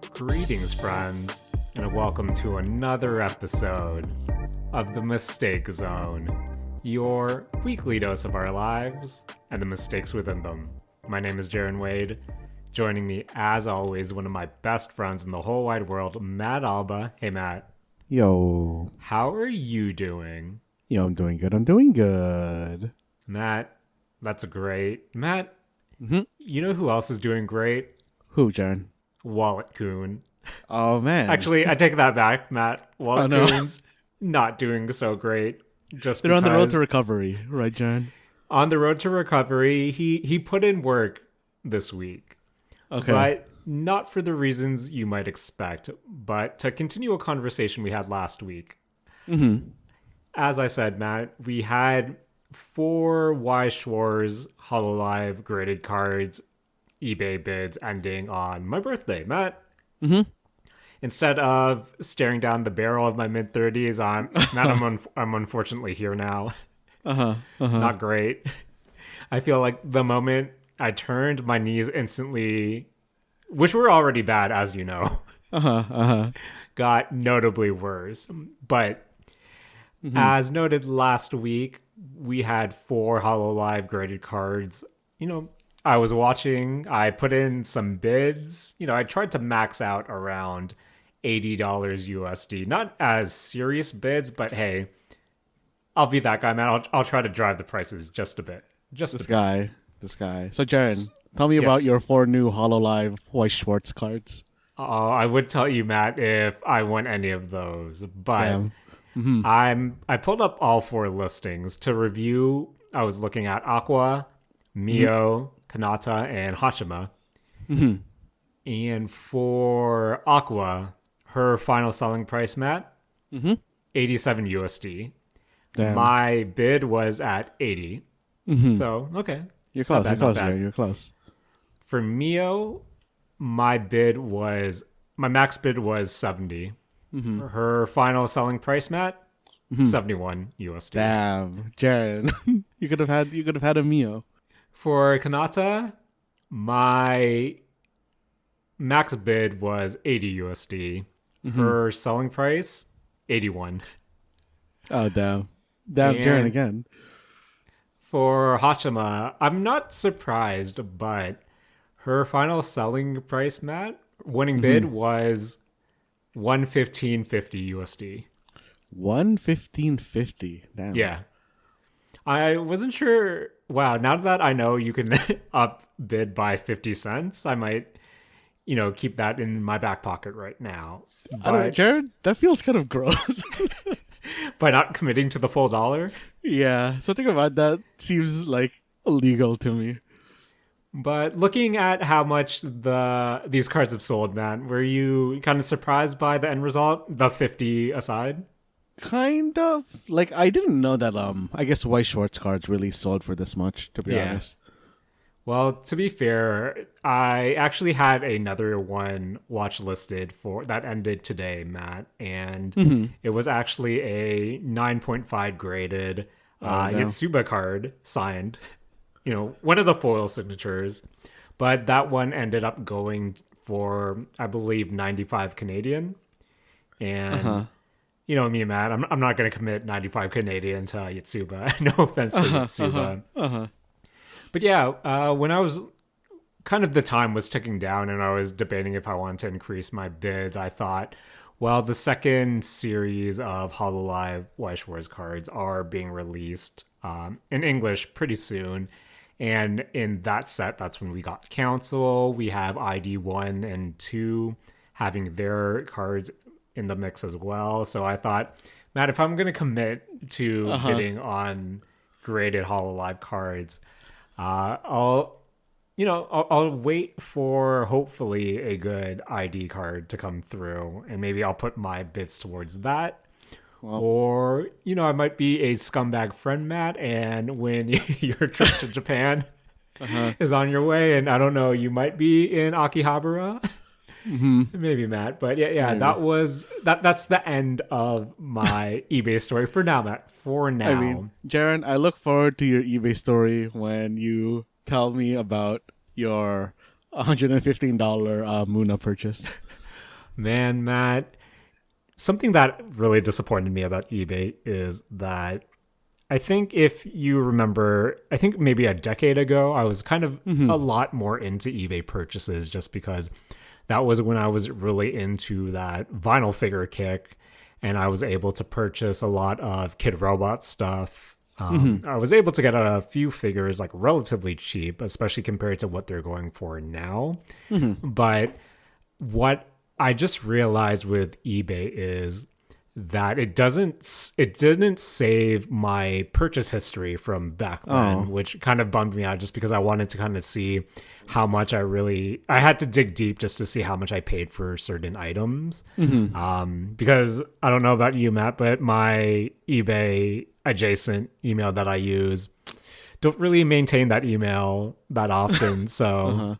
Greetings, friends, and welcome to another episode of The Mistake Zone, your weekly dose of our lives and the mistakes within them. My name is Jaren Wade. Joining me, as always, one of my best friends in the whole wide world, Matt Alba. Hey, Matt. Yo. How are you doing? Yo, I'm doing good. Matt, that's great. Matt, Mm-hmm. you know who else is doing great? Who, Jaren? Wallet Coon. Oh, man. Actually, I take that back, Matt. Wallet no. Coon's not doing so great. They're on the road to recovery, right, Jaren? On the road to recovery, he put in work this week. Okay. But not for the reasons you might expect, but to continue a conversation we had last week. Mm-hmm. As I said, Matt, we had 4 Y Schwarz HoloLive graded cards eBay bids ending on my birthday, Matt. Mm-hmm. Instead of staring down the barrel of my mid-30s, I'm unfortunately here now. Not great. I feel like the moment I turned, my knees instantly, which were already bad, as you know, got notably worse. But as noted last week, we had 4 HoloLive graded cards. You know, I was watching, I put in some bids. You know, I tried to max out around $80 USD. Not as serious bids, but hey, I'll be that guy, man. I'll try to drive the prices just a bit. This guy. So, Jaren, tell me about your 4 new HoloLive White Schwartz cards. I would tell you, Matt, if I won any of those, but I pulled up all 4 listings to review. I was looking at Aqua, Mio, Kanata, and Hachima. And for Aqua, her final selling price, Matt, 87 USD. Damn. My bid was at 80. So, okay. You're close. You're close. For Mio, my max bid was 70. Her final selling price, Matt, 71 USD. Damn, Jaren, you could have had a Mio. For Kanata, my max bid was 80 USD. Her selling price, 81. Oh, damn, Jaren again. For Hachima, I'm not surprised, but her final selling price, Matt, winning bid was 115.50 USD. 115.50. Damn. Yeah. I wasn't sure. Wow, now that I know you can up bid by 50 cents, I might, keep that in my back pocket right now. But I don't know, Jared, that feels kind of gross. By not committing to the full dollar? Yeah, something about that seems like illegal to me. But looking at how much these cards have sold, man, were you kind of surprised by the end result, the 50 aside? Kind of. Like, I didn't know that, I guess White Schwartz cards really sold for this much, to be honest. Well, to be fair, I actually had another one watch listed for that ended today, Matt, and it was actually a 9.5 graded Yotsuba card signed, one of the foil signatures, but that one ended up going for, I believe, 95 Canadian, and you know me, Matt, I'm not going to commit 95 Canadian to Yotsuba. No offense to Yotsuba. But yeah, when I was kind of the time was ticking down and I was debating if I wanted to increase my bids, I thought, well, the second series of HoloLive White Schwarz cards are being released in English pretty soon. And in that set, that's when we got Council. We have ID 1 and 2 having their cards in the mix as well. So I thought, Matt, if I'm going to commit to bidding on graded HoloLive cards, I'll wait for hopefully a good ID card to come through, and maybe I'll put my bits towards that. Well, or, I might be a scumbag friend, Matt, and when your trip to Japan is on your way, and I don't know, you might be in Akihabara. Maybe, Matt. But yeah, that's the end of my eBay story for now, Matt. For now. I mean, Jaren, I look forward to your eBay story when you tell me about your $115 Muna purchase. Man, Matt, something that really disappointed me about eBay is that I think if you remember, I think maybe a decade ago, I was kind of a lot more into eBay purchases just because that was when I was really into that vinyl figure kick, and I was able to purchase a lot of Kid Robot stuff. I was able to get a few figures like relatively cheap, especially compared to what they're going for now. But what I just realized with eBay is that it didn't save my purchase history from back then, which kind of bummed me out just because I wanted to kind of see how much I had to dig deep just to see how much I paid for certain items. Because I don't know about you, Matt, but my eBay adjacent email that I use don't really maintain that email that often. So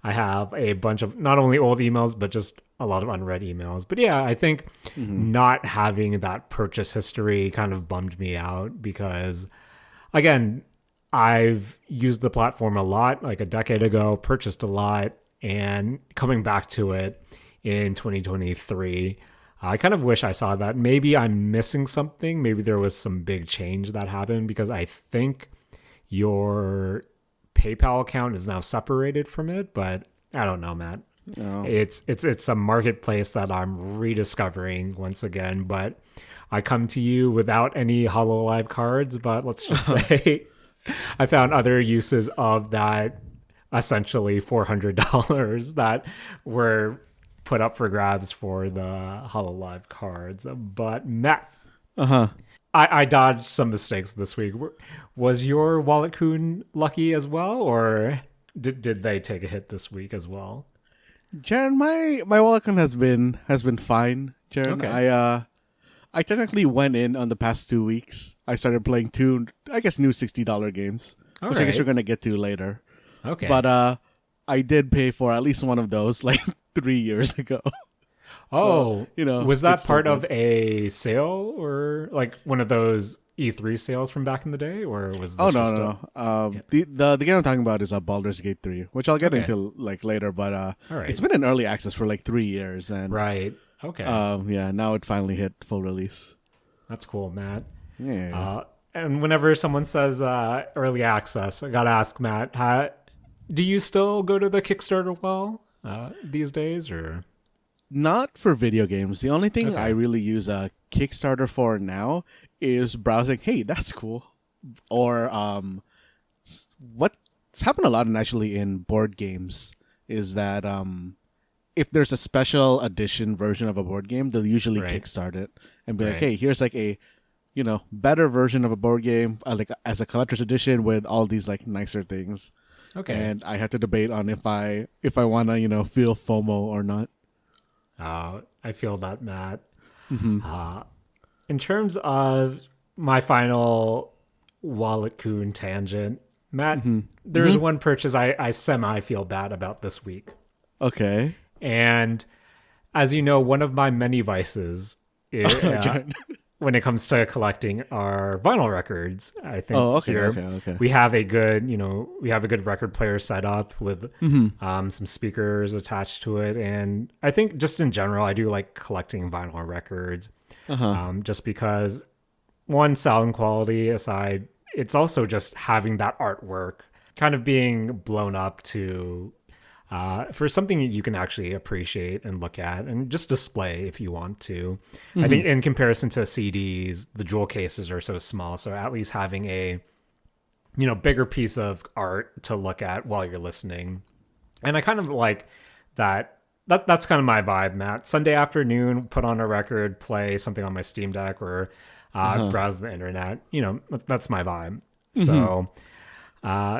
I have a bunch of not only old emails, but just a lot of unread emails. But yeah, I think not having that purchase history kind of bummed me out because, again, I've used the platform a lot, like a decade ago, purchased a lot, and coming back to it in 2023, I kind of wish I saw that. Maybe I'm missing something. Maybe there was some big change that happened because I think your PayPal account is now separated from it, but I don't know, Matt. Oh. It's a marketplace that I'm rediscovering once again, but I come to you without any HoloLive cards, but let's just say I found other uses of that essentially $400 that were put up for grabs for the HoloLive cards. But Matt, I dodged some mistakes this week. Was your Wallet Coon lucky as well, or did they take a hit this week as well? Jaren, my Wallet Coon has been fine. Jaren, okay. I technically went in on the past 2 weeks. I started playing two, I guess, new $60 games, which I guess we're gonna get to later. Okay, but I did pay for at least one of those like 3 years ago. Oh, so, was that part of a sale or like one of those E3 sales from back in the day, or was this no. The game I'm talking about is Baldurs Gate 3, which I'll get into like later. But it's been in early access for like 3 years, and now it finally hit full release. That's cool, Matt. Yeah. And whenever someone says early access, I gotta ask Matt, do you still go to the Kickstarter well these days, or? Not for video games. The only thing I really use a Kickstarter for now is browsing. Hey, that's cool. Or what's happened a lot in board games is that if there's a special edition version of a board game, they'll usually kickstart it and be like, hey, here's like a better version of a board game, like as a collector's edition with all these like nicer things. Okay. And I had to debate on if I want to feel FOMO or not. I feel that, Matt. In terms of my final Wallet Coon tangent, Matt, there's one purchase I semi feel bad about this week. Okay. And as you know, one of my many vices is, when it comes to collecting are vinyl records. I think we have a good record player set up with some speakers attached to it, and I think just in general I do like collecting vinyl records, just because one, sound quality aside, it's also just having that artwork kind of being blown up to for something you can actually appreciate and look at and just display if you want to. I think in comparison to CDs, the jewel cases are so small. So at least having a, bigger piece of art to look at while you're listening. And I kind of like that. That's kind of my vibe, Matt. Sunday afternoon, put on a record, play something on my Steam Deck or browse the internet. That's my vibe. So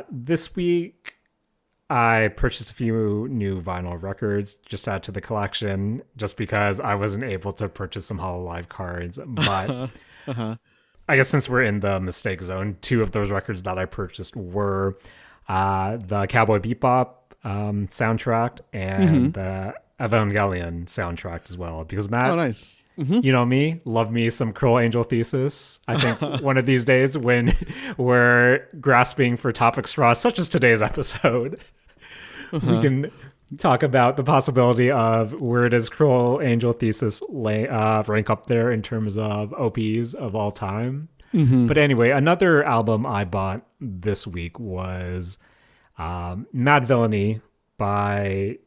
this week, I purchased a few new vinyl records just to add to the collection, just because I wasn't able to purchase some HoloLive cards. But I guess since we're in the mistake zone, two of those records that I purchased were the Cowboy Bebop soundtrack and the Evangelion soundtrack as well. Because Matt, oh nice. You know me, love me some Cruel Angel Thesis. I think one of these days when we're grasping for topic straws, such as today's episode, we can talk about the possibility of where does Cruel Angel Thesis rank up there in terms of OPs of all time. But anyway, another album I bought this week was Mad Villainy by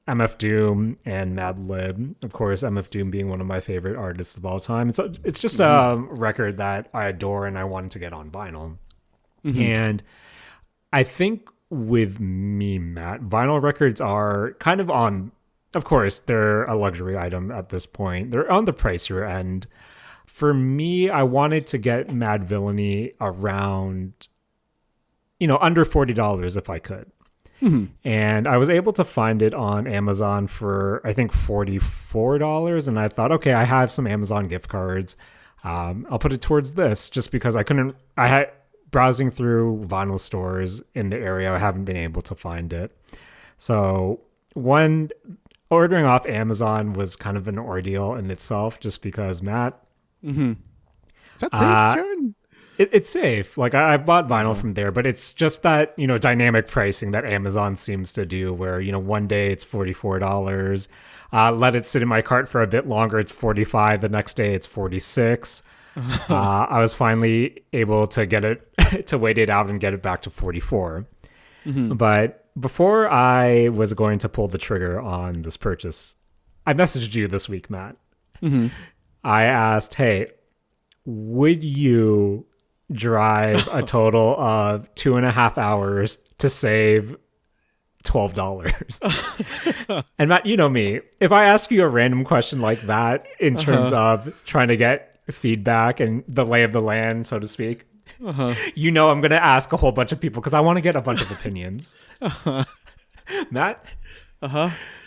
MF Doom and Madlib. Of course, MF Doom being one of my favorite artists of all time. It's just a record that I adore and I wanted to get on vinyl. And I think with me, Matt, vinyl records are kind of on, of course, they're a luxury item at this point. They're on the pricier end. For me, I wanted to get Mad Villainy around, under $40 if I could. And I was able to find it on Amazon for, I think, $44. And I thought, okay, I have some Amazon gift cards. I'll put it towards this just because I had browsing through vinyl stores in the area. I haven't been able to find it. So ordering off Amazon was kind of an ordeal in itself just because, Matt. Is that safe, Jaren? It's safe. Like I bought vinyl from there, but it's just that, dynamic pricing that Amazon seems to do where, one day it's $44. Let it sit in my cart for a bit longer. It's $45. The next day it's $46. I was finally able to get it, to wait it out and get it back to $44. But before I was going to pull the trigger on this purchase, I messaged you this week, Matt. I asked, hey, would you drive a total of 2.5 hours to save $12? And Matt, you know me. If I ask you a random question like that in terms of trying to get feedback and the lay of the land, so to speak, I'm going to ask a whole bunch of people because I want to get a bunch of opinions. Matt?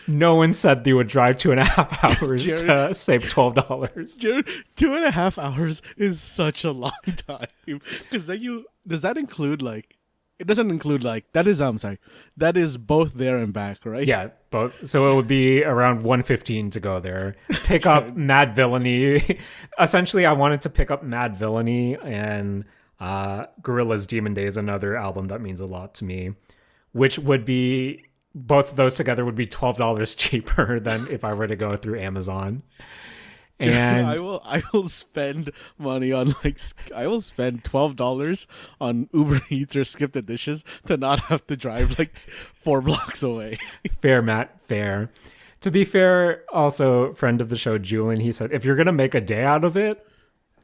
No one said they would drive 2.5 hours to save $12. Dude, 2.5 hours is such a long time. Because does that include it doesn't include that is both there and back, right? Yeah, both. So it would be around 1:15 to go there. Pick up Mad Villainy. Essentially, I wanted to pick up Mad Villainy and Gorillaz Demon Days, another album that means a lot to me, which would be, both of those together would be $12 cheaper than if I were to go through Amazon. And I will spend money on I will spend $12 on Uber Eats or Skip the Dishes to not have to drive 4 blocks away. Fair, Matt, fair. To be fair, also friend of the show, Julian, he said, if you're going to make a day out of it,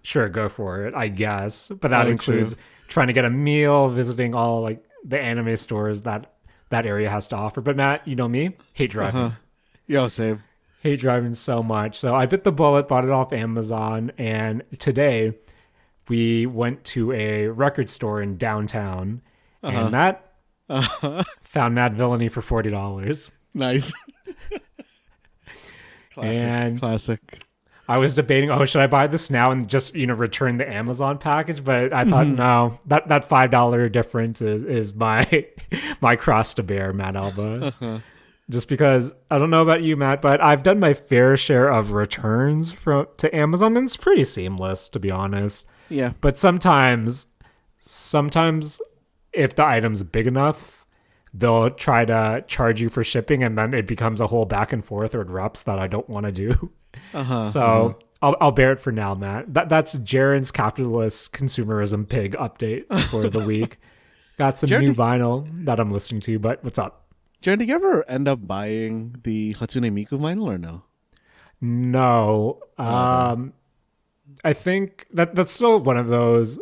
sure, go for it, I guess. But that includes trying to get a meal, visiting all the anime stores that area has to offer. But Matt, you know me, hate driving. Yo, same. Hate driving so much. So I bit the bullet, bought it off Amazon. And today we went to a record store in downtown. And Matt found Mad Villainy for $40. Nice. Classic. I was debating, should I buy this now and just, return the Amazon package? But I thought, no, that $5 difference is my my cross to bear, Matt Alba. Just because, I don't know about you, Matt, but I've done my fair share of returns to Amazon, and it's pretty seamless, to be honest. Yeah. But sometimes if the item's big enough, they'll try to charge you for shipping, and then it becomes a whole back and forth or erupts that I don't want to do. I'll bear it for now, Matt. That's Jaren's capitalist consumerism pig update for the week. Got some new vinyl that I'm listening to, but what's up? Jaren, did you ever end up buying the Hatsune Miku vinyl or no? No. I think that's still one of those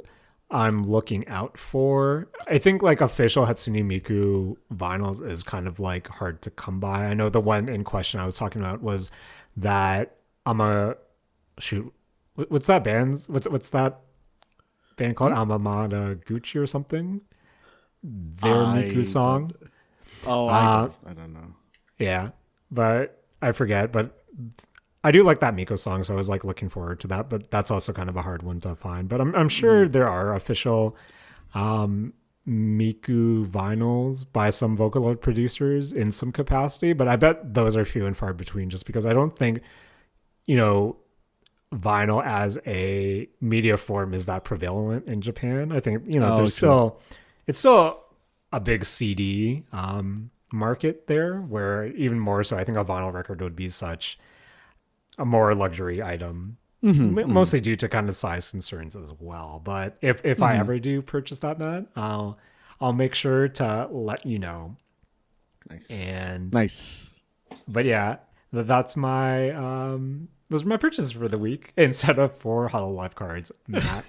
I'm looking out for. I think official Hatsune Miku vinyls is kind of hard to come by. I know the one in question I was talking about was that what's that band's what's that band called? Amamada Gucci or something? Their Miku song. I don't know. Yeah, but I forget. But I do like that Miko song, so I was looking forward to that. But that's also kind of a hard one to find. But I'm sure there are official Miku vinyls by some Vocaloid producers in some capacity. But I bet those are few and far between, just because I don't think vinyl as a media form is that prevalent in Japan. I think there's still it's still a big CD market there, where even more so, I think a vinyl record would be such a more luxury item, mostly due to kind of size concerns as well. But if I ever do purchase that, Matt, I'll make sure to let you know. Nice. And nice. But yeah, that's my those are my purchases for the week instead of 4 Hololive cards, Matt.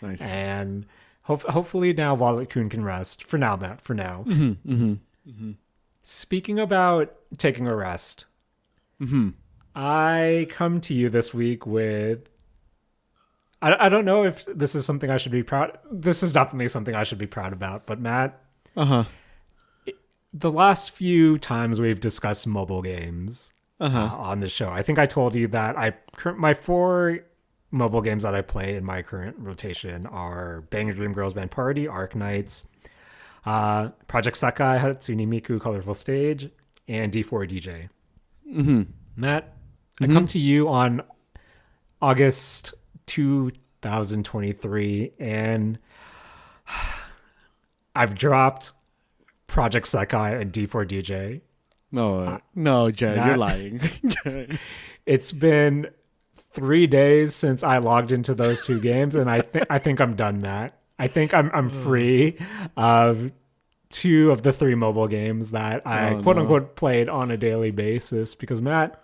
Nice. And hopefully now Wallet Coon can rest for now, Matt. For now. Speaking about taking a rest, I come to you this week with. I don't know if this is something I should be proud. This is definitely something I should be proud about. But Matt, the last few times we've discussed mobile games on the show, I think I told you that my 4 mobile games that I play in my current rotation are Bang Dream Girls Band Party, Arc Knights, Project Sekai, Hatsune Miku Colorful Stage, and D4DJ. Matt, I come to you on August 2023, and I've dropped Project Sekai and D4DJ. No, Jared, you're lying. It's been 3 days since I logged into those 2 games, and I think I'm done, Matt. I think I'm free of 2 of the 3 mobile games that I quote unquote played on a daily basis because Matt,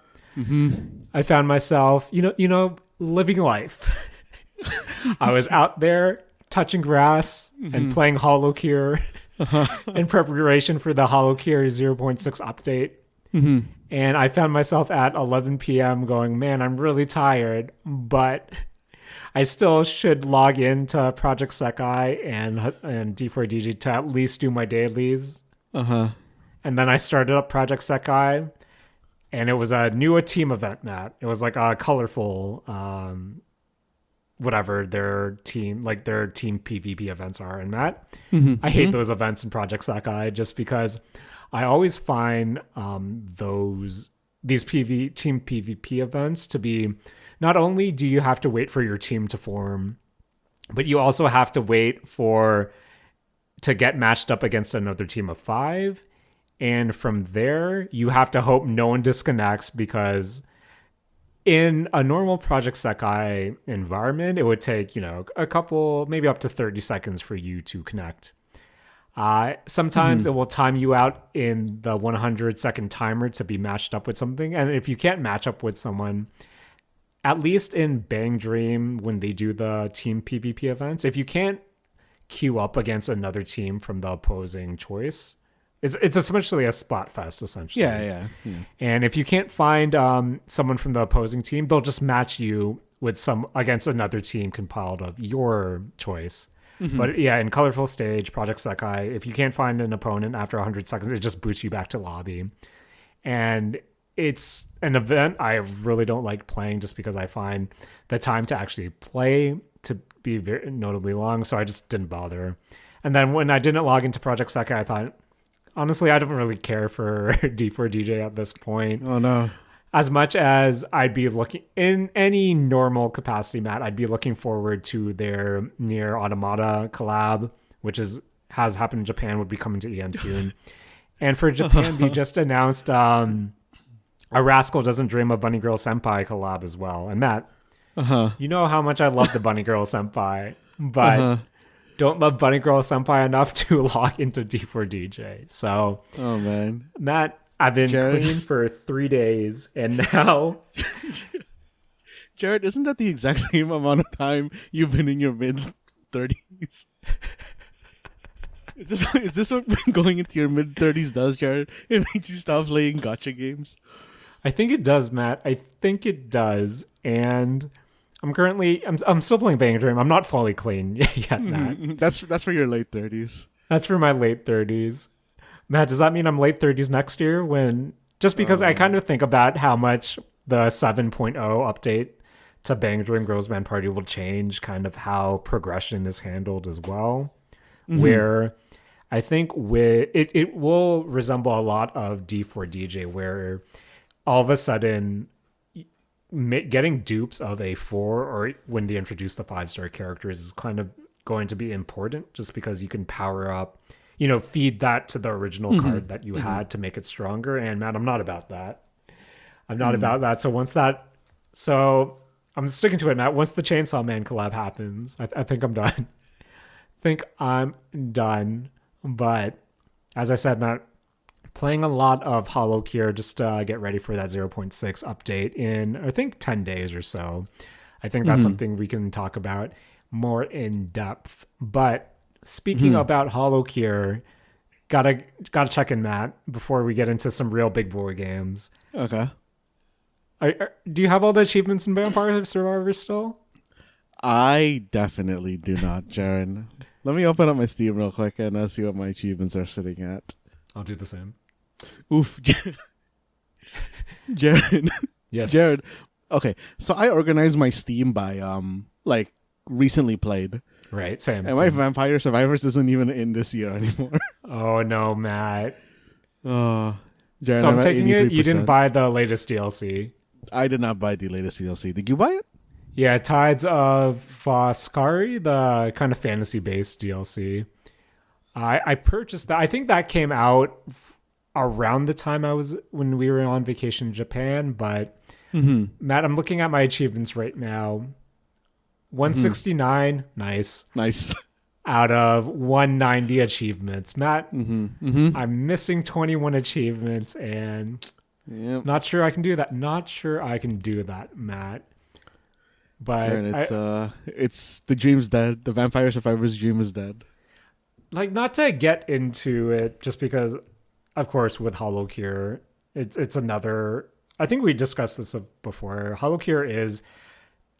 I found myself, living life. I was out there touching grass and playing HoloCure in preparation for the HoloCure 0.6 update. And I found myself at 11 p.m. going, man, I'm really tired, but I still should log into Project Sekai and D4DG to at least do my dailies. And then I started up Project Sekai, and it was a new team event, Matt. It was like a colorful, whatever their team PvP events are. And Matt, I hate those events in Project Sekai just because I always find these team PvP events to be, not only do you have to wait for your team to form, but you also have to wait to get matched up against another team of 5. And from there, you have to hope no one disconnects, because in a normal Project Sekai environment, it would take, a couple, maybe up to 30 seconds for you to connect. Sometimes it will time you out in the 100-second timer to be matched up with something. And if you can't match up with someone, at least in Bang Dream, when they do the team PvP events, if you can't queue up against another team from the opposing choice, it's essentially a spot fest, essentially. Yeah. And if you can't find someone from the opposing team, they'll just match you with against another team compiled of your choice. But yeah, in Colorful Stage, Project Sekai, if you can't find an opponent after 100 seconds, it just boots you back to lobby. And it's an event I really don't like playing just because I find the time to actually play to be very notably long, so I just didn't bother. And then when I didn't log into Project Sekai, I thought, honestly, I don't really care for D4DJ at this point. Oh, no. As much as I'd be looking, in any normal capacity, Matt, I'd be looking forward to their Nier Automata collab, which has happened in Japan, would be coming to EN soon. And for Japan, they just announced A Rascal Doesn't Dream of Bunny Girl Senpai collab as well. And Matt, you know how much I love the Bunny Girl Senpai, but don't love Bunny Girl Senpai enough to log into D4DJ. So, oh man, Matt, I've been clean for 3 days, and now... Jared, isn't that the exact same amount of time you've been in your mid-30s? Is this what going into your mid-30s does, Jared? It makes you stop playing gacha games? I think it does, Matt. I think it does. And I'm still playing Bang Dream. I'm not fully clean yet, Matt. That's for your late 30s. That's for my late 30s. Matt, does that mean I'm late 30s next year? Just because I kind of think about how much the 7.0 update to Bang Dream Girls Band Party will change kind of how progression is handled as well. Where I think it will resemble a lot of D4DJ, where all of a sudden getting dupes of a 4, or when they introduce the 5-star characters, is kind of going to be important, just because you can power up feed that to the original card that you had to make it stronger. And man, I'm not about that. I'm not about that. So I'm sticking to it, Matt. Once the Chainsaw Man collab happens, I think I'm done. But as I said, Matt, playing a lot of Hollow Cure just to get ready for that 0.6 update in, I think, 10 days or so. I think that's something we can talk about more in depth. But speaking about Hollow Cure, gotta check in, Matt, before we get into some real big boy games. Okay. Do you have all the achievements in Vampire Survivors still? I definitely do not, Jaren. Let me open up my Steam real quick and see what my achievements are sitting at. I'll do the same. Oof. Jaren. Yes. Jared. Okay, so I organized my Steam by recently played. Right, same. And my Vampire Survivors isn't even in this year anymore. Oh no, Matt. Oh, Jaren, so I'm taking 83%. it you didn't buy the latest DLC. I did not buy the latest DLC. Did you buy it? Yeah, Tides of Foskari, the kind of fantasy-based DLC. I purchased that. I think that came out around the time when we were on vacation in Japan, but Matt, I'm looking at my achievements right now. 169, nice. Out of 190 achievements. Matt, I'm missing 21 achievements, and not sure I can do that. Matt. But it's the dream's dead. The Vampire Survivors dream is dead. Like, not to get into it, just because, of course, with Hollow Cure, it's another. I think we discussed this before. Hollow Cure is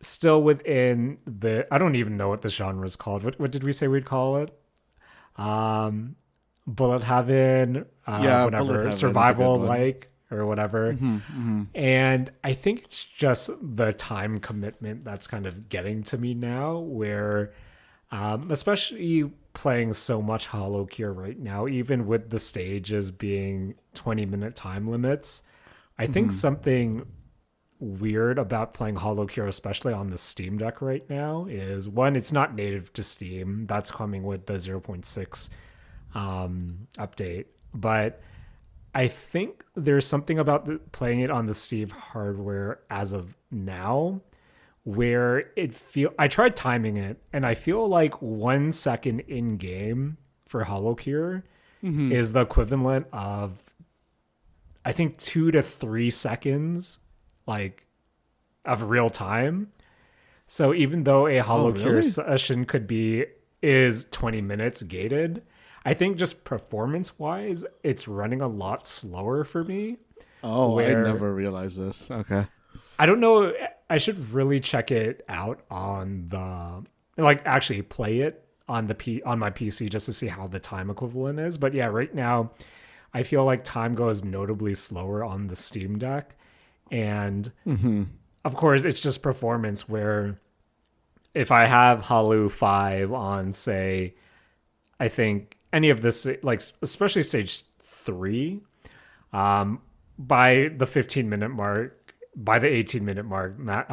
still within the. I don't even know what the genre is called. What did we say we'd call it? Bullet Heaven, whatever, Bullet Heaven survival like or whatever. And I think it's just the time commitment that's kind of getting to me now, where especially playing so much Hollow Cure right now, even with the stages being 20-minute time limits, I think something weird about playing Hollow Cure, especially on the Steam Deck right now, is one, it's not native to Steam. That's coming with the 0.6 update. But I think there's something about playing it on the Steam hardware as of now where I tried timing it, and I feel like 1 second in game for Hollow Cure is the equivalent of, I think, 2 to 3 seconds of real time. So even though a Hollow Cure session is 20 minutes gated, I think just performance wise, it's running a lot slower for me. Oh, I never realized this. Okay. I don't know. I should really check it out on actually play it on on my PC just to see how the time equivalent is. But yeah, right now I feel like time goes notably slower on the Steam Deck. And of course, it's just performance, where if I have Hollow 5 on, say, I think any of this, especially stage 3, by the 15-minute mark, by the 18-minute mark, Matt,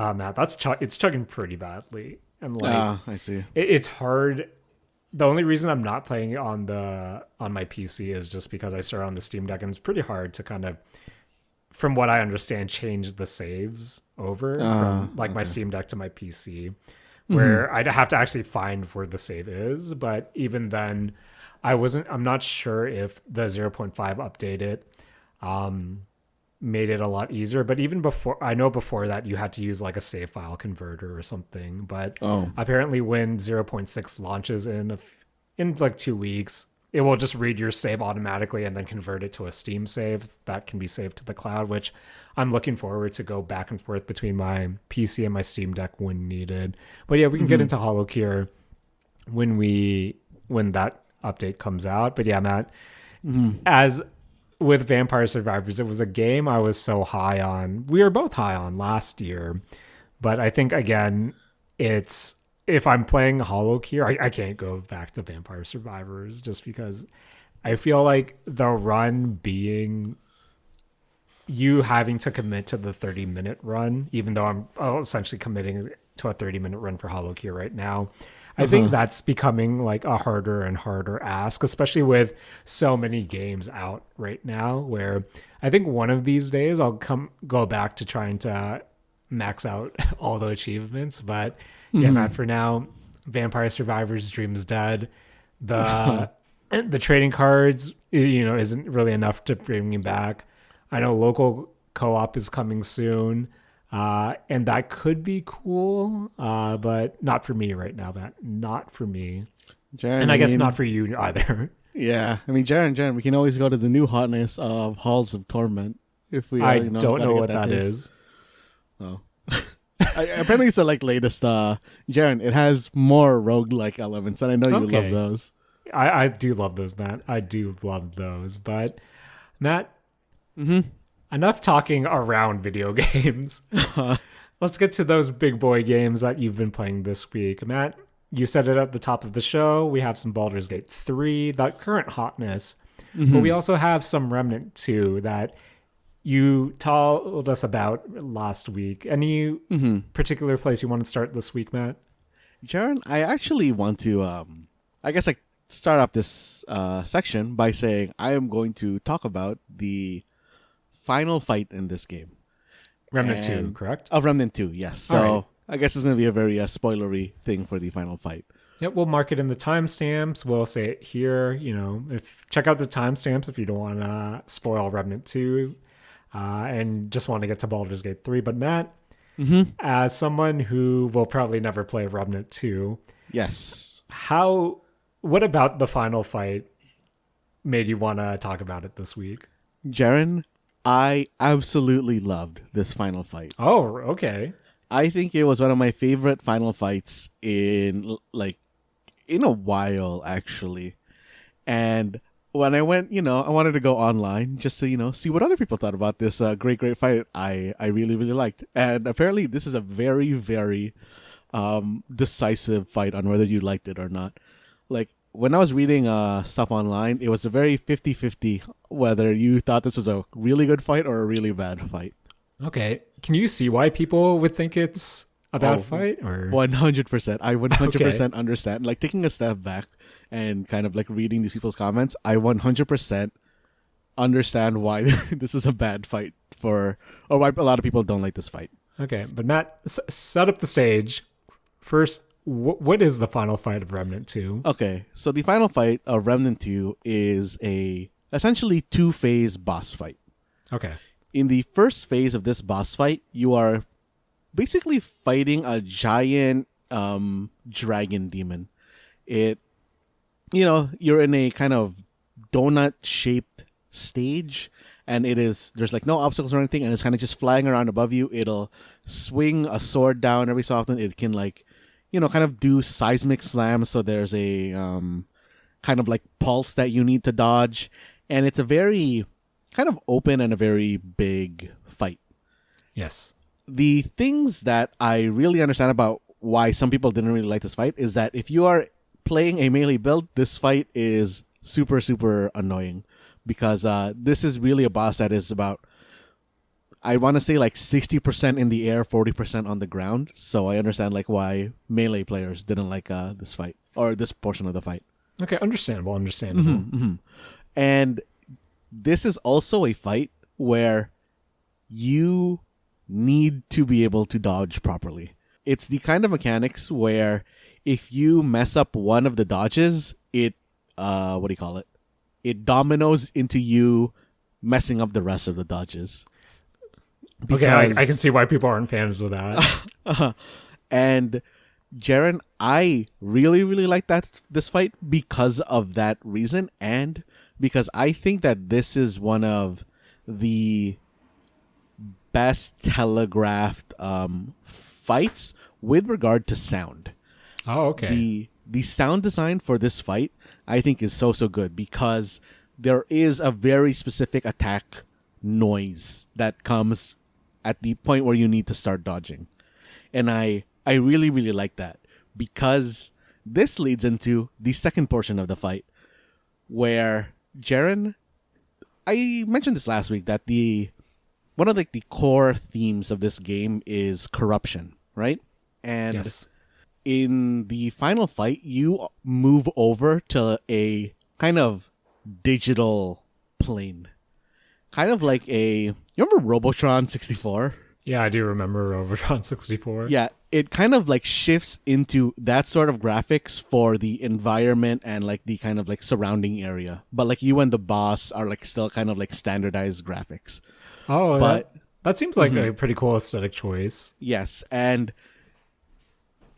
it's chugging pretty badly. And I see. It's hard. The only reason I'm not playing it on my PC is just because I started on the Steam Deck, and it's pretty hard to kind of, from what I understand, change the saves over from my Steam Deck to my PC, where I'd have to actually find where the save is. But even then, I'm not sure if the 0.5 updated made it a lot easier. But even before that, you had to use like a save file converter or something. But apparently when 0.6 launches in 2 weeks, it will just read your save automatically and then convert it to a Steam save that can be saved to the cloud, which I'm looking forward to go back and forth between my PC and my Steam Deck when needed. But yeah, we can get into Hollow Cure when that update comes out. But yeah, Matt, as with Vampire Survivors, it was a game I was so high on. We were both high on last year. But I think, again, if I'm playing Hollow Cure, I can't go back to Vampire Survivors just because I feel like the run being you having to commit to the 30-minute run, even though I'm essentially committing to a 30-minute run for Hollow Cure right now, I think that's becoming like a harder and harder ask, especially with so many games out right now, where I think one of these days I'll go back to trying to max out all the achievements. But yeah, Matt, for now, Vampire Survivors Dream is dead. The trading cards, isn't really enough to bring me back. I know local co-op is coming soon, and that could be cool, but not for me right now, Matt. Not for me. Jaren, and I guess not for you either. Yeah, I mean, Jaren, we can always go to the new hotness of Halls of Torment if we. I don't know what that is. Oh. Apparently it's the latest Jaren. It has more roguelike elements, and I know you love those. I do love those, Matt. I do love those. But Matt, enough talking around video games. Let's get to those big boy games that you've been playing this week. Matt, you said it at the top of the show. We have some Baldurs Gate 3, that current hotness. But we also have some Remnant 2 that you told us about last week. Any particular place you want to start this week, Matt? Jaren, I actually want to, start off this section by saying I am going to talk about the final fight in this game. Remnant 2, correct? Of Remnant 2, yes. So I guess it's going to be a very spoilery thing for the final fight. Yep, we'll mark it in the timestamps. We'll say it here. Check out the timestamps if you don't want to spoil Remnant 2 and just want to get to Baldur's Gate 3. But Matt, as someone who will probably never play Remnant 2, yes, what about the final fight made you want to talk about it this week? Jaren, I absolutely loved this final fight. Oh, okay. I think it was one of my favorite final fights in a while, actually. And when I went, I wanted to go online just to, see what other people thought about this great fight I really, really liked. And apparently this is a very, very decisive fight on whether you liked it or not. When I was reading stuff online, it was a very 50-50 whether you thought this was a really good fight or a really bad fight. Okay. Can you see why people would think it's a bad fight? Or 100%. I 100% understand. Taking a step back and kind of reading these people's comments, I 100% understand why this is a bad fight or why a lot of people don't like this fight. Okay. But Matt, set up the stage. First, what is the final fight of Remnant 2? Okay, so the final fight of Remnant 2 is a essentially two-phase boss fight. Okay. In the first phase of this boss fight, you are basically fighting a giant dragon demon. You're in a kind of donut-shaped stage, and there's no obstacles or anything, and it's kind of just flying around above you. It'll swing a sword down every so often. It can kind of do seismic slams, so there's a kind of pulse that you need to dodge, and it's a very kind of open and a very big fight. Yes. The things that I really understand about why some people didn't really like this fight is that if you are playing a melee build, this fight is super, super annoying because this is really a boss that is about, I want to say 60% in the air, 40% on the ground. So I understand why melee players didn't like this fight or this portion of the fight. Okay, understandable. And this is also a fight where you need to be able to dodge properly. It's the kind of mechanics where if you mess up one of the dodges, it dominoes into you messing up the rest of the dodges. Okay, I can see why people aren't fans of that. And Jaren, I really, really like this fight because of that reason, and because I think that this is one of the best telegraphed fights with regard to sound. Oh, okay. The sound design for this fight, I think, is so good because there is a very specific attack noise that comes at the point where you need to start dodging. And I really, really like that because this leads into the second portion of the fight where Jaren, I mentioned this last week that one of the core themes of this game is corruption, right? And yes. in the final fight, you move over to a kind of digital plane. Kind of like you remember Robotron 64? Yeah, I do remember Robotron 64. Yeah, it kind of like shifts into that sort of graphics for the environment and like the kind of like surrounding area. But like you and the boss are like still kind of like standardized graphics. Oh, but that seems like a pretty cool aesthetic choice. Yes, and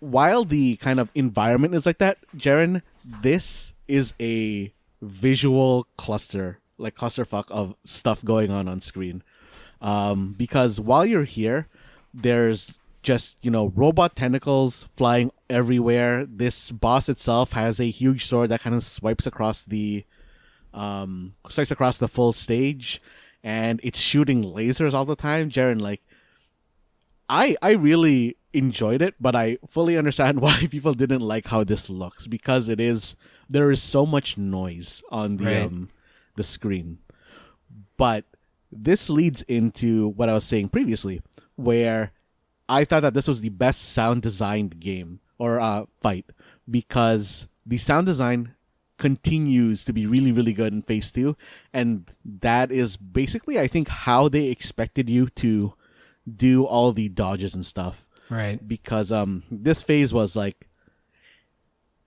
while the kind of environment is like that, Jaren, this is a visual clusterfuck of stuff going on screen. Because while you're here, there's just, robot tentacles flying everywhere. This boss itself has a huge sword that kind of swipes across the full stage, and it's shooting lasers all the time. Jaren, like, I really enjoyed it, but I fully understand why people didn't like how this looks, because there is so much noise on the screen. But this leads into what I was saying previously, where I thought that this was the best sound designed game or fight, because the sound design continues to be really, really good in Phase 2, and that is basically, I think, how they expected you to do all the dodges and stuff. Right. Because this phase was like,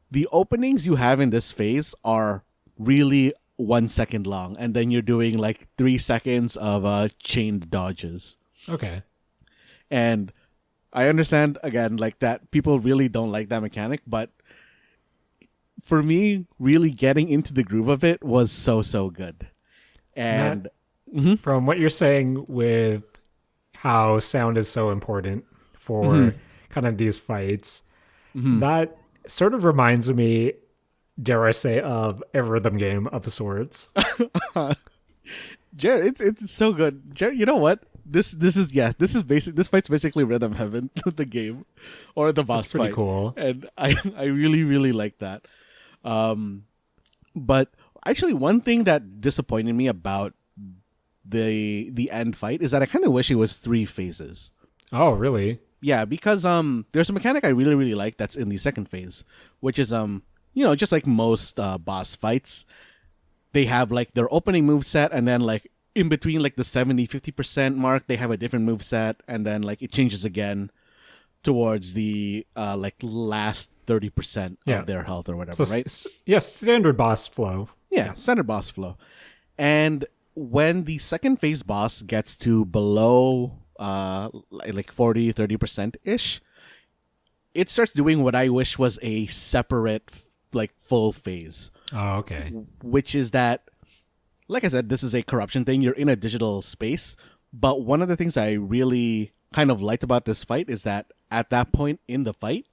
the openings you have in this phase are really 1 second long, and then you're doing like 3 seconds of chained dodges. Okay. And I understand, again, like that people really don't like that mechanic, but for me, really getting into the groove of it was so good. And Matt, from what you're saying with how sound is so important for kind of these fights, that sort of reminds me, dare I say, of a rhythm game of sorts. Jared, it's so good. Jared, you know what? This fight's basically Rhythm Heaven, the game, or the boss fight. That's pretty cool. And I really, really like that. But actually, one thing that disappointed me about the end fight is that I kind of wish it was 3 phases. Oh, really? Yeah, because there's a mechanic I really, really like that's in the second phase, which is just like most boss fights, they have like their opening moveset, and then like in between like the 70-50% mark, they have a different moveset, and then like it changes again towards the like last 30% of their health or whatever, so, right? Yes, standard boss flow. Yeah, standard boss flow. And when the second phase boss gets to below like 40-30% ish, it starts doing what I wish was a separate like full phase. Oh, okay. Which is that, like I said, this is a corruption thing. You're in a digital space. But one of the things I really kind of liked about this fight is that at that point in the fight,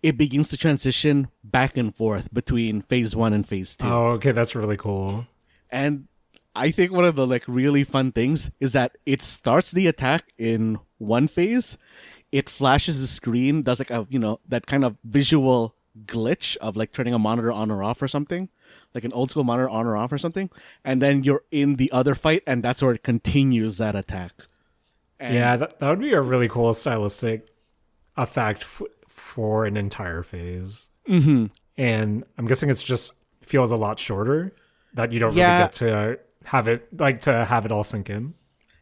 it begins to transition back and forth between phase 1 and phase 2. Oh, okay. That's really cool. And I think one of the like really fun things is that it starts the attack in one phase, it flashes the screen, does like a, that kind of visual glitch of like turning a monitor on or off or something, like an old school monitor on or off or something, and then you're in the other fight, and that's where it continues that attack. And yeah, that would be a really cool stylistic effect for an entire phase. Mm-hmm. And I'm guessing it's just feels a lot shorter, that you don't really get to have it all sink in.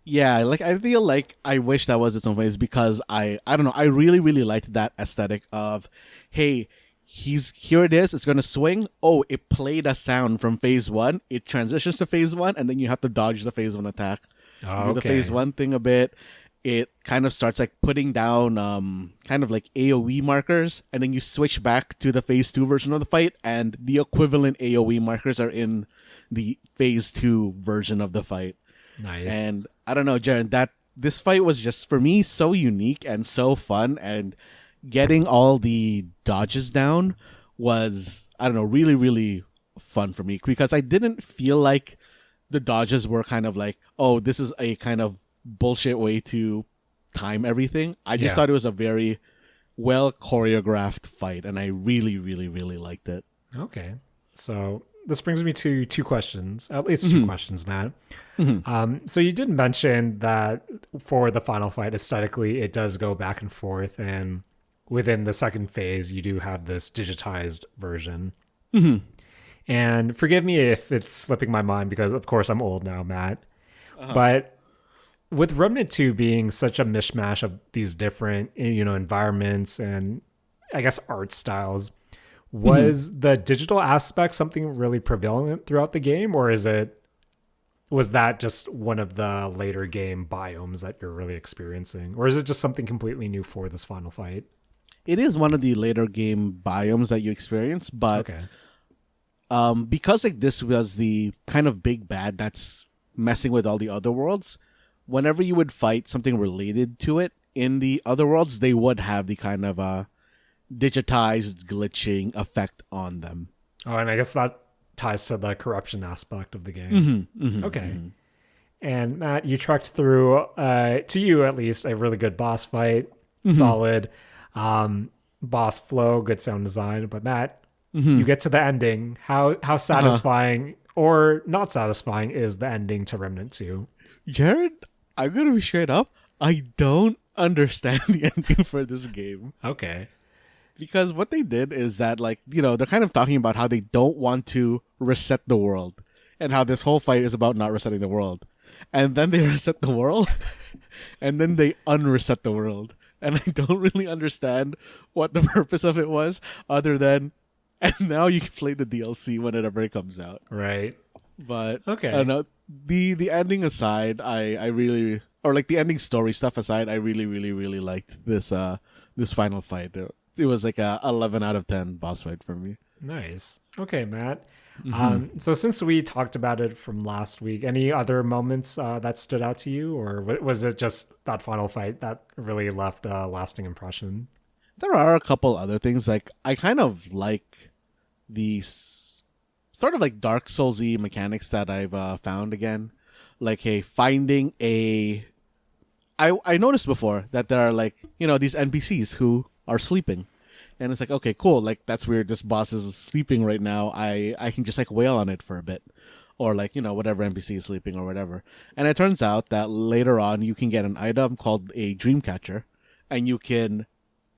Yeah, like I feel like I wish that was its own phase, because I don't know, I really, really liked that aesthetic of, hey, here it is, it's gonna swing. Oh, it played a sound from phase 1, it transitions to phase 1, and then you have to dodge the phase 1 attack. Okay. The phase 1 thing a bit. It kind of starts like putting down kind of like AoE markers, and then you switch back to the phase 2 version of the fight, and the equivalent AoE markers are in the phase 2 version of the fight. Nice. And I don't know, Jaren, this fight was just, for me, so unique and so fun, and getting all the dodges down was, I don't know, really, really fun for me, because I didn't feel like the dodges were kind of like, oh, this is a kind of bullshit way to time everything. I just thought it was a very well choreographed fight, and I really, really, really liked it. Okay. So this brings me to 2 questions, at least 2 questions, Matt. So you did mention that for the final fight, aesthetically, it does go back and forth. And within the second phase, you do have this digitized version. Mm-hmm. And forgive me if it's slipping my mind because, of course, I'm old now, Matt. Uh-huh. But with Remnant 2 being such a mishmash of these different, environments and I guess art styles, was the digital aspect something really prevalent throughout the game, or was that just one of the later game biomes that you're really experiencing, or is it just something completely new for this final fight? It is one of the later game biomes that you experience, but Okay. because like this was the kind of big bad that's messing with all the other worlds, whenever you would fight something related to it in the other worlds, they would have the kind of digitized glitching effect on them. Oh, and I guess that ties to the corruption aspect of the game. Okay. And Matt, you trekked through, to you at least, a really good boss fight, solid boss flow, good sound design. But Matt, you get to the ending. How satisfying or not satisfying is the ending to Remnant 2? Jared, I'm gonna be straight up. I don't understand the ending for this game. Okay. Because what they did is that, like, they're kind of talking about how they don't want to reset the world and how this whole fight is about not resetting the world. And then they reset the world and then they unreset the world. And I don't really understand what the purpose of it was other than, and now you can play the DLC whenever it comes out. Right. But, Okay. I don't know. The ending aside, I really, or like the ending story stuff aside, I really, really, really liked this final fight. It was like a 11 out of 10 boss fight for me. Nice. Okay, Matt. So since we talked about it from last week, any other moments that stood out to you, or was it just that final fight that really left a lasting impression? There are a couple other things. Like, I kind of like the sort of like Dark Souls-y mechanics that I've found again. Like, hey, finding a... I noticed before that there are like, these NPCs who are sleeping. And it's like, okay, cool. Like, that's weird. This boss is sleeping right now. I can just like wail on it for a bit. Or like, whatever NPC is sleeping or whatever. And it turns out that later on you can get an item called a Dreamcatcher. And you can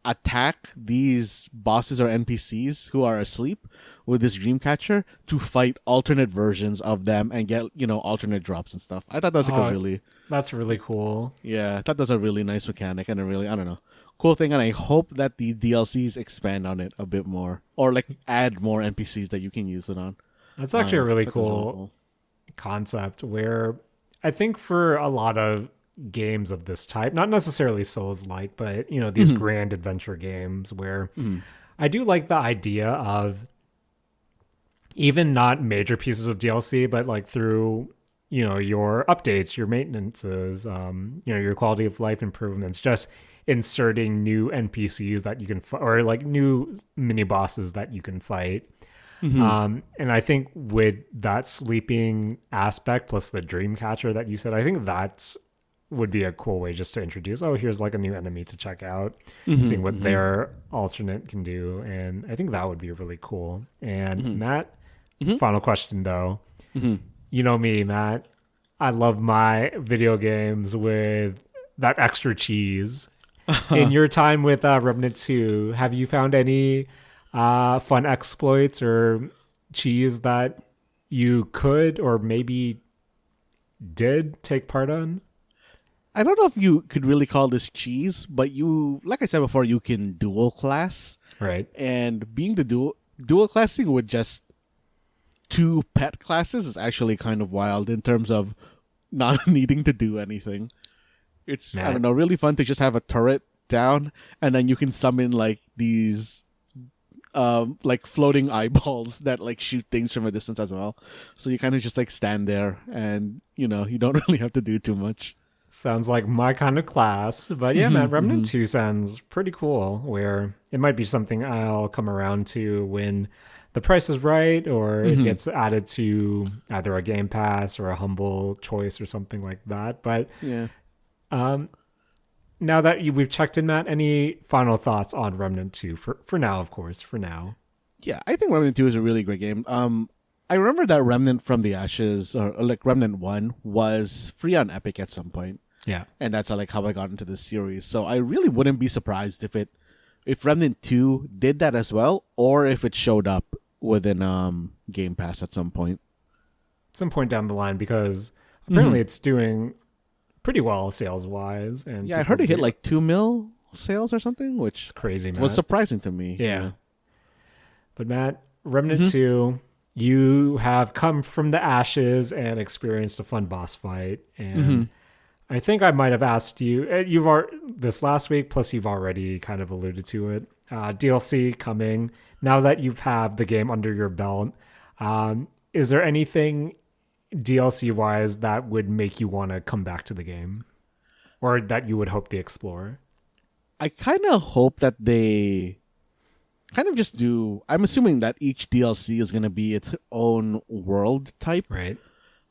attack these bosses or NPCs who are asleep with this Dreamcatcher to fight alternate versions of them and get, alternate drops and stuff. I thought that was like a really... That's really cool. Yeah, I thought that was a really nice mechanic and a really, I don't know, cool thing. And I hope that the DLCs expand on it a bit more or like add more NPCs that you can use it on. That's actually a really cool concept where I think for a lot of games of this type, not necessarily Souls-like, but, these grand adventure games where I do like the idea of even not major pieces of DLC, but like through, your updates, your maintenances, your quality of life improvements, just inserting new NPCs that you can or like new mini bosses that you can fight. And I think with that sleeping aspect plus the Dreamcatcher that you said, I think that would be a cool way just to introduce, here's like a new enemy to check out, seeing what their alternate can do. And I think that would be really cool. And Matt, final question though. You know me, Matt. I love my video games with that extra cheese. In your time with Remnant 2, have you found any fun exploits or cheese that you could or maybe did take part on? I don't know if you could really call this cheese, but like I said before, you can dual class. Right. And being the dual classing with just 2 pet classes is actually kind of wild in terms of not needing to do anything. It's, I don't know, really fun to just have a turret down and then you can summon like these like floating eyeballs that like shoot things from a distance as well. So you kind of just like stand there and, you don't really have to do too much. Sounds like my kind of class. But yeah, man, Remnant 2 sounds pretty cool, where it might be something I'll come around to when the price is right or it gets added to either a Game Pass or a Humble Choice or something like that. But yeah. Now that we've checked in, Matt, any final thoughts on Remnant 2? For now, of course, for now. Yeah, I think Remnant 2 is a really great game. I remember that Remnant from the Ashes, or like Remnant 1, was free on Epic at some point. Yeah. And that's like how I got into this series. So I really wouldn't be surprised if it if Remnant 2 did that as well, or if it showed up within Game Pass at some point. Some point down the line, because apparently it's doing pretty well sales wise. And yeah, I heard it hit like 2 mil sales or something, which is crazy, Matt. Was surprising to me. Yeah. But Matt, Remnant 2, you have come from the ashes and experienced a fun boss fight. And I think I might have asked you, this last week, plus you've already kind of alluded to it. DLC coming. Now that you've had the game under your belt, is there anything DLC-wise that would make you want to come back to the game? Or that you would hope to explore? I kind of hope that they kind of just do... I'm assuming that each DLC is going to be its own world type. Right.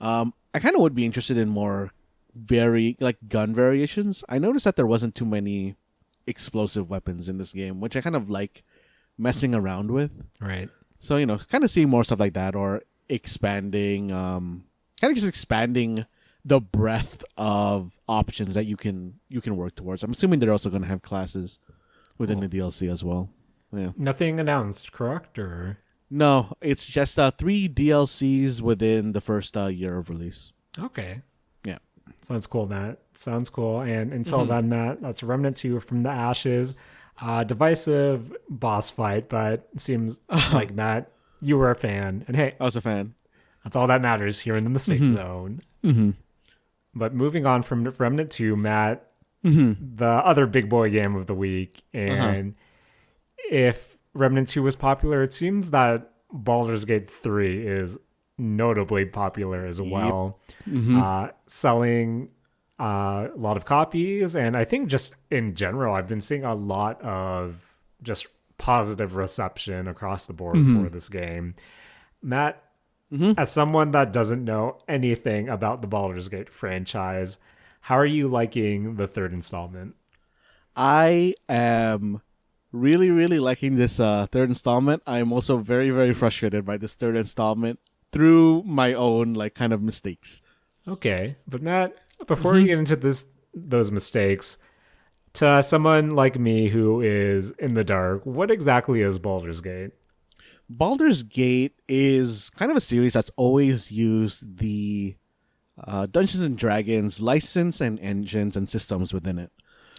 I kind of would be interested in more gun variations. I noticed that there wasn't too many explosive weapons in this game, which I kind of like messing around with. Right. So, kind of seeing more stuff like that, or expanding, the breadth of options that you can work towards. I'm assuming they're also going to have classes within the DLC as well. Yeah. Nothing announced, correct? Or no, it's just 3 DLCs within the first year of release. Okay. Yeah. Sounds cool, Matt. Sounds cool. And until then, Matt, that's Remnant 2 from the Ashes. Divisive boss fight, but it seems like, Matt, you were a fan. And hey, I was a fan. That's all that matters here in the Mistake Zone. But moving on from Remnant 2, Matt, the other big boy game of the week. And if Remnant 2 was popular, it seems that Baldurs Gate 3 is notably popular as well. Selling a lot of copies. And I think just in general, I've been seeing a lot of just positive reception across the board for this game. Matt, as someone that doesn't know anything about the Baldur's Gate franchise, how are you liking the third installment? I am really, really liking this third installment. I am also very, very frustrated by this third installment through my own kind of mistakes. Okay, but Matt, before we get into those mistakes, to someone like me who is in the dark, what exactly is Baldur's Gate? Baldur's Gate is kind of a series that's always used the Dungeons and Dragons license and engines and systems within it.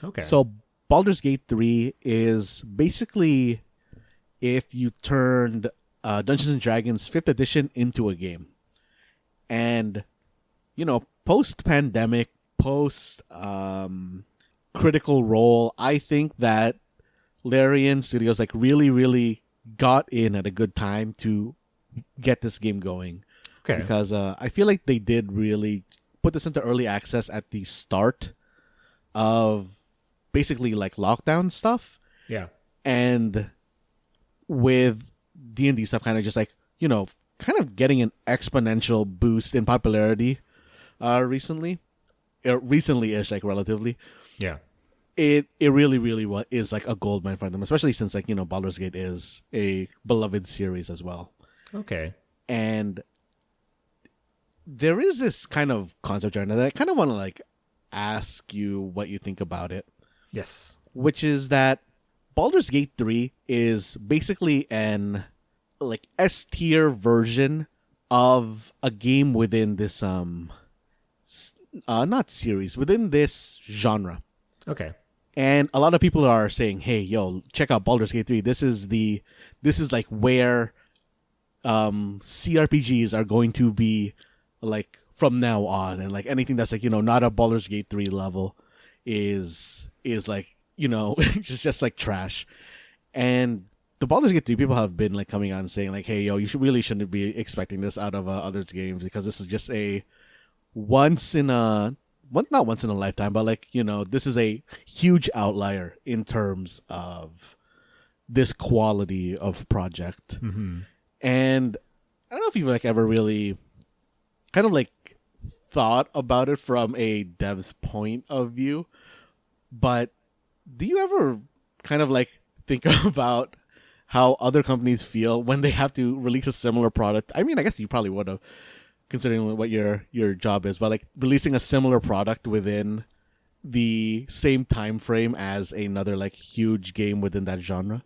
Okay. So Baldur's Gate 3 is basically if you turned Dungeons and Dragons 5th edition into a game. And, post-pandemic, post-critical role, I think that Larian Studios really, really got in at a good time to get this game going. Okay. Because I feel like they did really put this into early access at the start of basically lockdown stuff. Yeah. And with D&D stuff kind of just kind of getting an exponential boost in popularity recently. Recently-ish, relatively. Yeah. It really, really is a goldmine for them, especially since Baldur's Gate is a beloved series as well. Okay. And there is this kind of concept, Jaren, that I kind of want to ask you what you think about it. Yes. Which is that Baldur's Gate 3 is basically an S-tier version of a game within this not series, within this genre. Okay. And a lot of people are saying, "Hey, yo, check out Baldur's Gate 3. This is where CRPGs are going to be from now on, and anything that's not a Baldur's Gate 3 level is just trash." And the Baldur's Gate 3 people have been coming on and saying "Hey, yo, you shouldn't be expecting this out of others games, because this is just a not once in a lifetime, but this is a huge outlier in terms of this quality of project." And I don't know if you've ever really kind of thought about it from a dev's point of view, but do you ever kind of think about how other companies feel when they have to release a similar product? I mean, I guess you probably would have, considering what your job is, but releasing a similar product within the same time frame as another like huge game within that genre?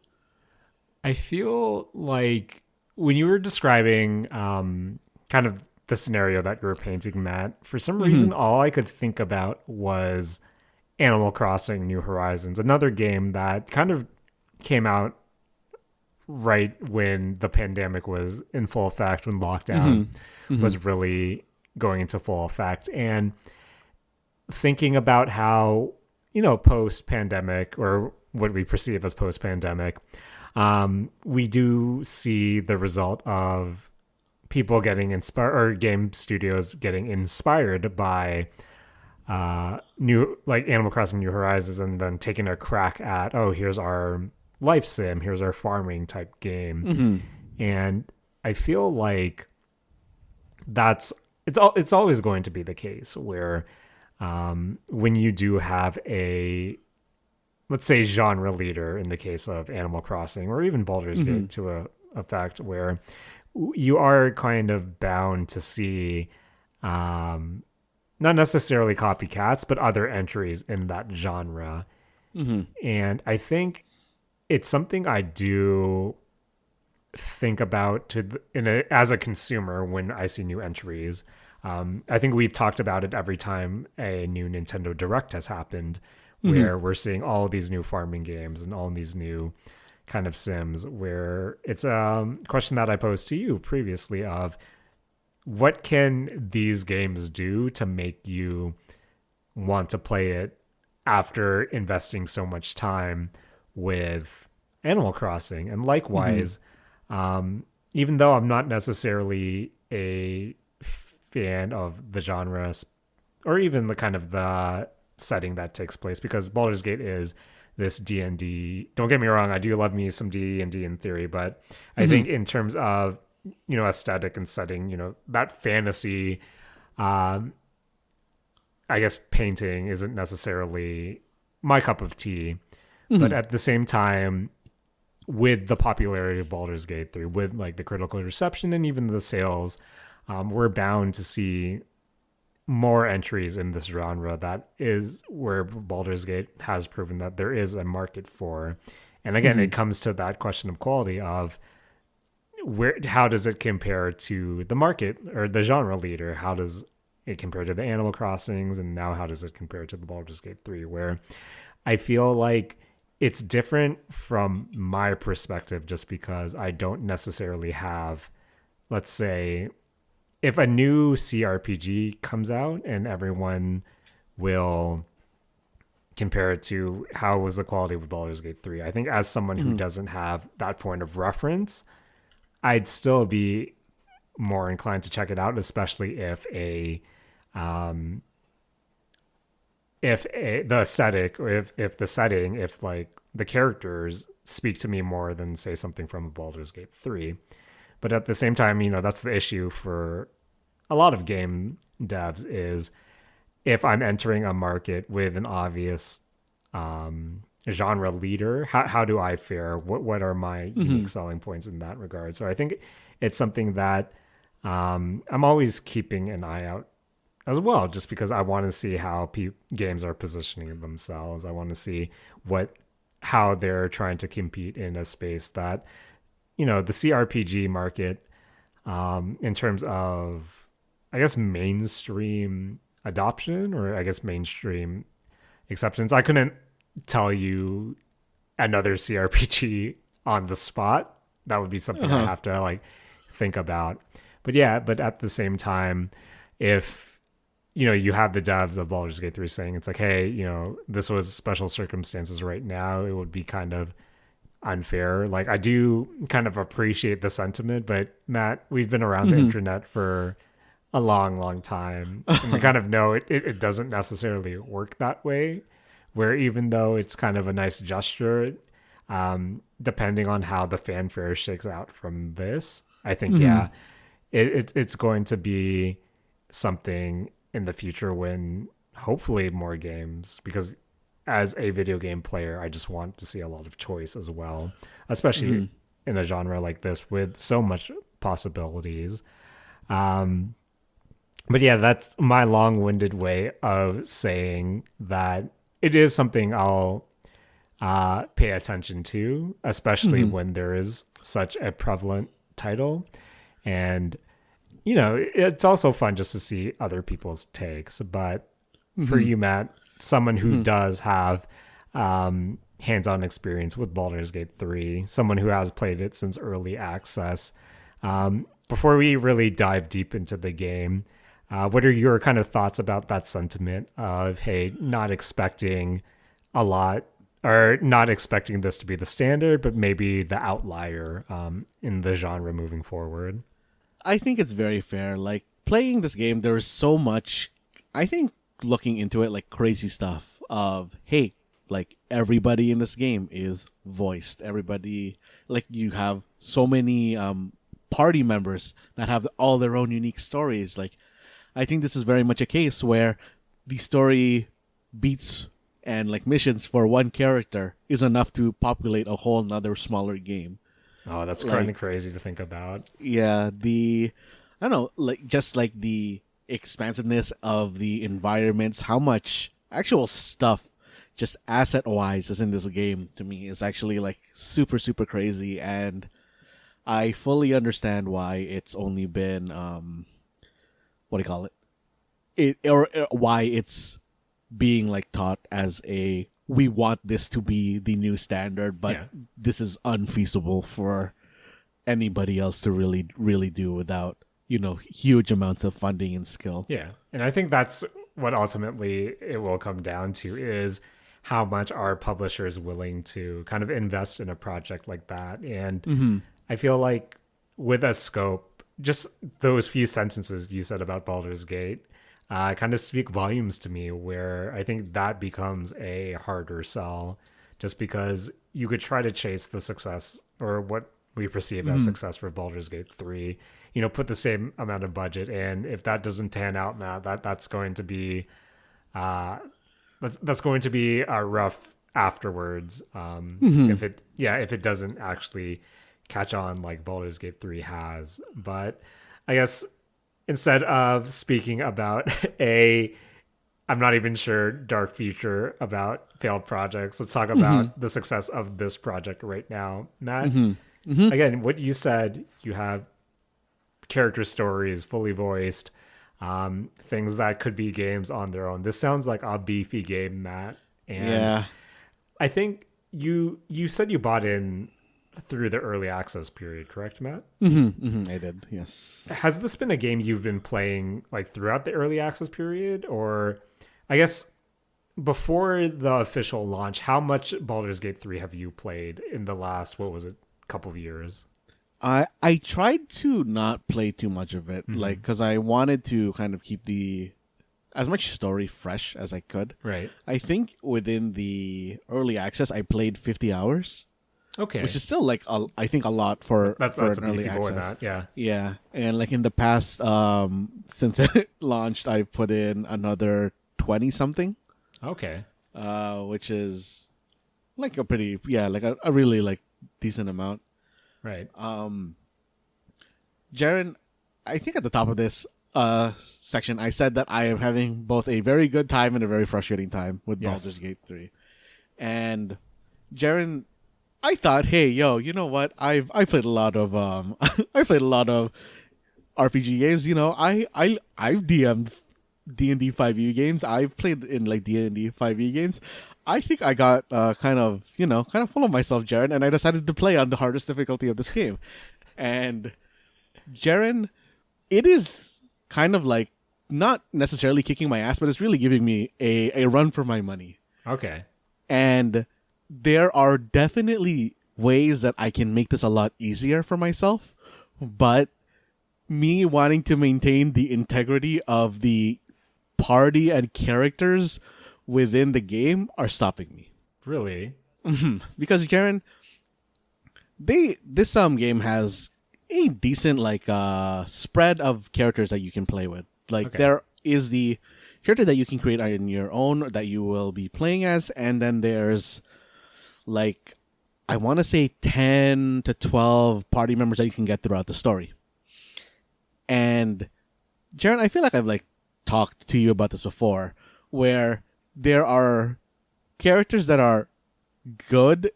I feel like when you were describing kind of the scenario that you were painting, Matt, for some reason, all I could think about was Animal Crossing New Horizons, another game that kind of came out right when the pandemic was in full effect, when lockdown was really going into full effect. And thinking about how, post pandemic, or what we perceive as post pandemic, we do see the result of people getting inspired, or game studios getting inspired by new, like Animal Crossing New Horizons, and then taking a crack at, oh, here's our life sim, here's our farming type game. And I feel like it's always going to be the case where when you do have a, let's say, genre leader, in the case of Animal Crossing or even Baldur's Gate to a effect, where you are kind of bound to see not necessarily copycats, but other entries in that genre. And I think it's something I do think about as a consumer when I see new entries. I think we've talked about it every time a new Nintendo Direct has happened, where we're seeing all these new farming games and all these new kind of sims, where it's a question that I posed to you previously of, what can these games do to make you want to play it after investing so much time with Animal Crossing? And likewise, even though I'm not necessarily a fan of the genre, or even the kind of the setting that takes place, because Baldur's Gate is this D&D. Don't get me wrong, I do love me some D&D in theory, but I think in terms of, aesthetic and setting, that fantasy, I guess painting isn't necessarily my cup of tea. But at the same time, with the popularity of Baldur's Gate 3, with like the critical reception and even the sales, we're bound to see more entries in this genre. That is where Baldur's Gate has proven that there is a market for. And again, it comes to that question of quality of how does it compare to the market or the genre leader? How does it compare to the Animal Crossings? And now how does it compare to the Baldur's Gate 3, where I feel like it's different from my perspective, just because I don't necessarily have, let's say, if a new CRPG comes out and everyone will compare it to how was the quality of Baldur's Gate 3, I think as someone who doesn't have that point of reference, I'd still be more inclined to check it out, especially if the aesthetic, or if the setting, if like the characters speak to me more than, say, something from Baldur's Gate 3. But at the same time, that's the issue for a lot of game devs, is if I'm entering a market with an obvious genre leader, how do I fare? What are my unique selling points in that regard? So I think it's something that I'm always keeping an eye out as well, just because I want to see how games are positioning themselves. I want to see how they're trying to compete in a space that, the CRPG market, in terms of, I guess, mainstream adoption, or I guess mainstream acceptance. I couldn't tell you another CRPG on the spot. That would be something I have to like think about. But yeah, but at the same time, if you have the devs of Baldur's Gate 3 saying it's like, hey, this was special circumstances right now, it would be kind of unfair. Like, I do kind of appreciate the sentiment, but Matt, we've been around the internet for a long, long time, and we kind of know it doesn't necessarily work that way, where even though it's kind of a nice gesture, depending on how the fanfare shakes out from this, I think, it's going to be something in the future when hopefully more games, because as a video game player, I just want to see a lot of choice as well, especially in a genre like this with so much possibilities. But yeah, that's my long-winded way of saying that it is something I'll pay attention to, especially Mm-hmm. when there is such a prevalent title. And, you know, it's also fun just to see other people's takes. But for Mm-hmm. you, Matt, someone who Mm-hmm. does have hands-on experience with Baldur's Gate 3, someone who has played it since early access, before we really dive deep into the game, what are your kind of thoughts about that sentiment of, hey, not expecting a lot or not expecting this to be the standard, but maybe the outlier in the genre moving forward? I think it's very fair. Like playing this game, there is so much. I think looking into it, like crazy stuff of hey, like everybody in this game is voiced. Everybody, like you have so many party members that have all their own unique stories. Like I think this is very much a case where the story beats and like missions for one character is enough to populate a whole another smaller game. Oh, that's kind Like of crazy to think about. yeah, the I don't know, like just like the expansiveness of the environments, how much actual stuff just asset wise is in this game to me is actually like super super crazy, and I fully understand why it's only been what do you call it? Or why it's being like taught as a we want this to be the new standard, but Yeah. this is unfeasible for anybody else to really do without huge amounts of funding and skill. Yeah. And I think that's what ultimately it will come down to is how much are publishers willing to kind of invest in a project like that. And Mm-hmm. I feel like with a scope, just those few sentences you said about Baldur's Gate kind of speak volumes to me, where I think that becomes a harder sell just because you could try to chase the success or what we perceive as Mm-hmm. success for Baldur's Gate 3, put the same amount of budget. And if that doesn't pan out, Matt, that's going to be uh, that's going to be rough afterwards. Mm-hmm. If it doesn't actually catch on like Baldur's Gate 3 has. But I guess instead of speaking about a I'm not even sure dark future about failed projects, let's talk Mm-hmm. about the success of this project right now. Matt, Mm-hmm. Mm-hmm. again, what you said, you have character stories fully voiced, things that could be games on their own. This sounds like a beefy game, Matt. And Yeah. I think you said you bought in through the early access period, correct, Matt? Mm-hmm. Mm-hmm. I did. Yes. Has this been a game you've been playing like throughout the early access period, or I guess before the official launch? How much Baldur's Gate 3 have you played in the last, what was it, couple of years? I tried to not play too much of it, like Mm-hmm. because I wanted to kind of keep the as much story fresh as I could. Right. I think within the early access, I played 50 hours, Okay. which is still like I think a lot for That's a an early beefy boy, access. Matt. Yeah. Yeah, and like in the past, since it launched, I put in another 20 something, Okay. which is like a pretty like a really like decent amount. Right. Jaren, I think at the top of this section, I said that I am having both a very good time and a very frustrating time with Yes. Baldur's Gate 3. And Jaren, I thought, hey, yo, you know what? I played a lot of I played a lot of RPG games. I've DM'd D&D 5e games. I've played in like D&D 5e games. I think I got kind of full of myself, Jaren, and I decided to play on the hardest difficulty of this game. And Jaren, it is kind of like not necessarily kicking my ass, but it's really giving me a run for my money. Okay. And there are definitely ways that I can make this a lot easier for myself, but me wanting to maintain the integrity of the party and characters within the game are stopping me. Really? Because Jaren, this game has a decent like spread of characters that you can play with. Like Okay. there is the character that you can create on your own that you will be playing as, and then there's like I want to say 10 to 12 party members that you can get throughout the story. And Jaren, I feel like I've like talked to you about this before, where there are characters that are good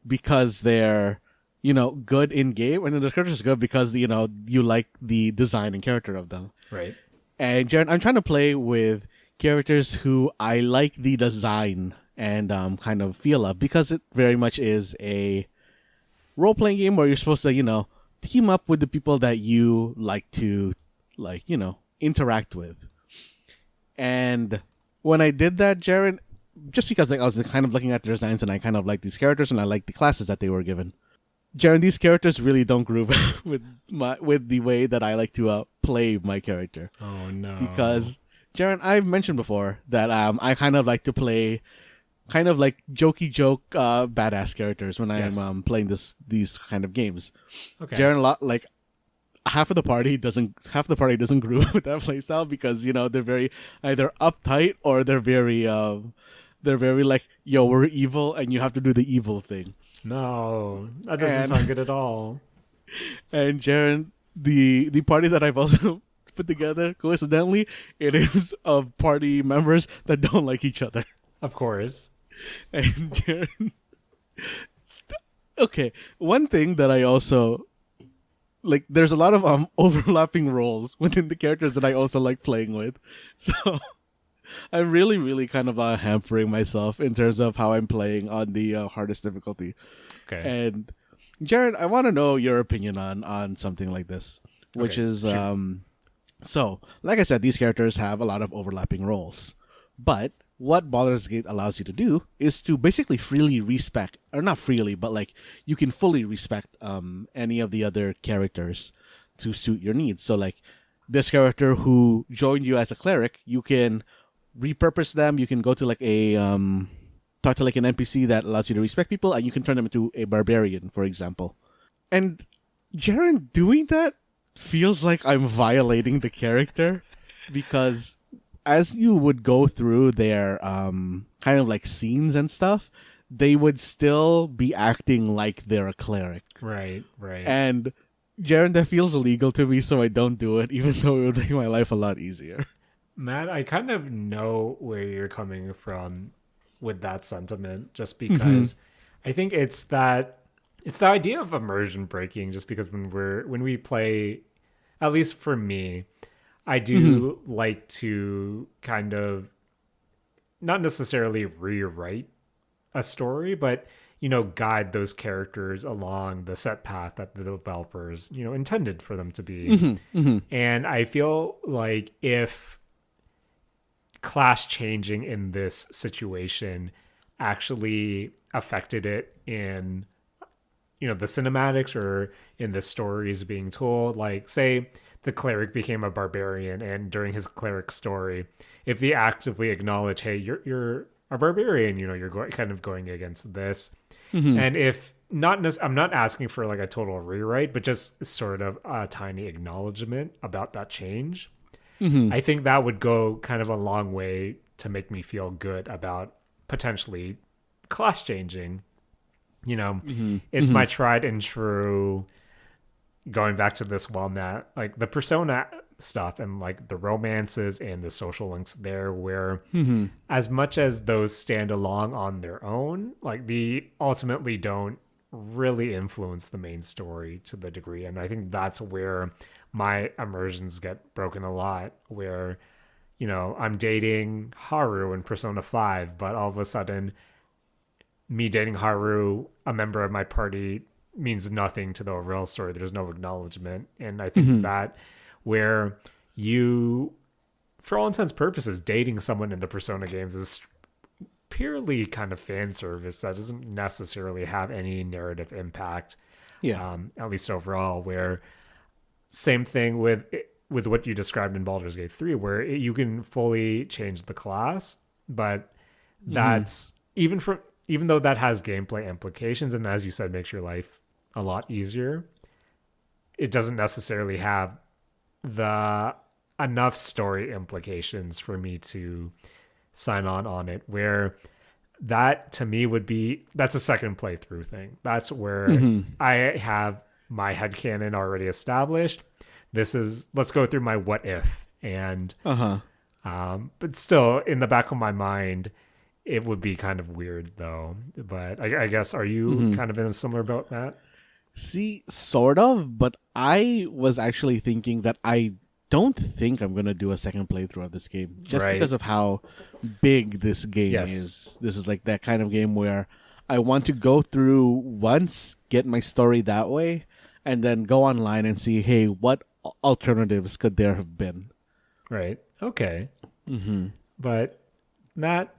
because they're good in game, and then the characters are good because you like the design and character of them. Right. And Jaren, I'm trying to play with characters who I like the design and kind of feel of, because it very much is a role playing game where you're supposed to team up with the people that you like to interact with. And when I did that, Jaren, just because like I was kind of looking at their designs and I kind of like these characters and I like the classes that they were given. Jaren, these characters really don't groove with the way that I like to play my character. Oh no! Because Jaren, I've mentioned before that I kind of like to play kind of like jokey badass characters when I'm playing these kind of games. Okay. Jaren, half the party doesn't groove with that playstyle because they're very either uptight or they're very like, yo, we're evil and you have to do the evil thing. No, that doesn't sound good at all. And Jaren, the party that I've also put together, coincidentally, it is of party members that don't like each other. Of course. And Jaren, okay, one thing that I also like, there's a lot of overlapping roles within the characters that I also like playing with, so I'm really, really kind of hampering myself in terms of how I'm playing on the hardest difficulty. Okay. And Jaren, I want to know your opinion on something like this, which is so, like I said, these characters have a lot of overlapping roles, but what Baldur's Gate allows you to do is to basically freely respec, or not freely, but like you can fully respect any of the other characters to suit your needs. So like this character who joined you as a cleric, you can repurpose them. You can go to like a talk to like an NPC that allows you to respect people, and you can turn them into a barbarian, for example. And Jaren, doing that feels like I'm violating the character, because as you would go through their kind of like scenes and stuff, they would still be acting like they're a cleric. Right. And Jaren, that feels illegal to me, so I don't do it, even though it would make my life a lot easier. Matt, I kind of know where you're coming from with that sentiment, just because I think it's the idea of immersion breaking, just because when we play, at least for me, I do like to kind of not necessarily rewrite a story, but guide those characters along the set path that the developers intended for them to be. And I feel like if class changing in this situation actually affected it in the cinematics or in the stories being told, like say the cleric became a barbarian, and during his cleric story, if they actively acknowledge, hey, you're a barbarian, you're kind of going against this, and if I'm not asking for like a total rewrite, but just sort of a tiny acknowledgement about that change, I think that would go kind of a long way to make me feel good about potentially class changing. It's my tried and true, going back to this Matt, like the persona stuff and like the romances and the social links there, where as much as those stand along on their own, like they ultimately don't really influence the main story to the degree. And I think that's where my immersions get broken a lot, where I'm dating Haru in Persona 5, but all of a sudden me dating Haru, a member of my party, means nothing to the real story. There's no acknowledgement. And I think that where you, for all intents and purposes, dating someone in the Persona games is purely kind of fan service that doesn't necessarily have any narrative impact. At least overall, where same thing with what you described in Baldur's Gate 3, where you can fully change the class, but that's even though that has gameplay implications, and as you said, makes your life a lot easier, it doesn't necessarily have the enough story implications for me to sign on it, where that to me that's a second playthrough thing. That's where I have my headcanon already established. let's go through my what if. And Uh-huh. but still, in the back of my mind, it would be kind of weird though. But I guess, are you kind of in a similar boat, Matt? See, sort of, but I was actually thinking that I don't think I'm gonna do a second playthrough of this game just Right. because of how big this game Yes. is. This is like that kind of game where I want to go through once, get my story that way, and then go online and see, hey, what alternatives could there have been? Right. Okay. But Matt,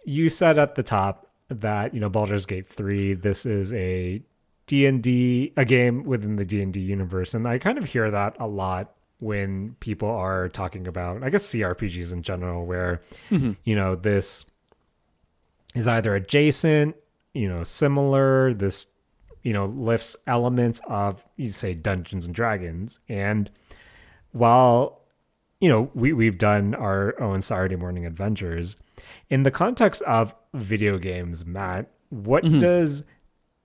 you said at the top that, Baldur's Gate 3, this is a D&D, a game within the D&D universe. And I kind of hear that a lot when people are talking about, I guess, CRPGs in general, where, this is either adjacent, similar, this, lifts elements of, you say, Dungeons and Dragons. And while, we've done our own Saturday morning adventures, in the context of video games, Matt, what does,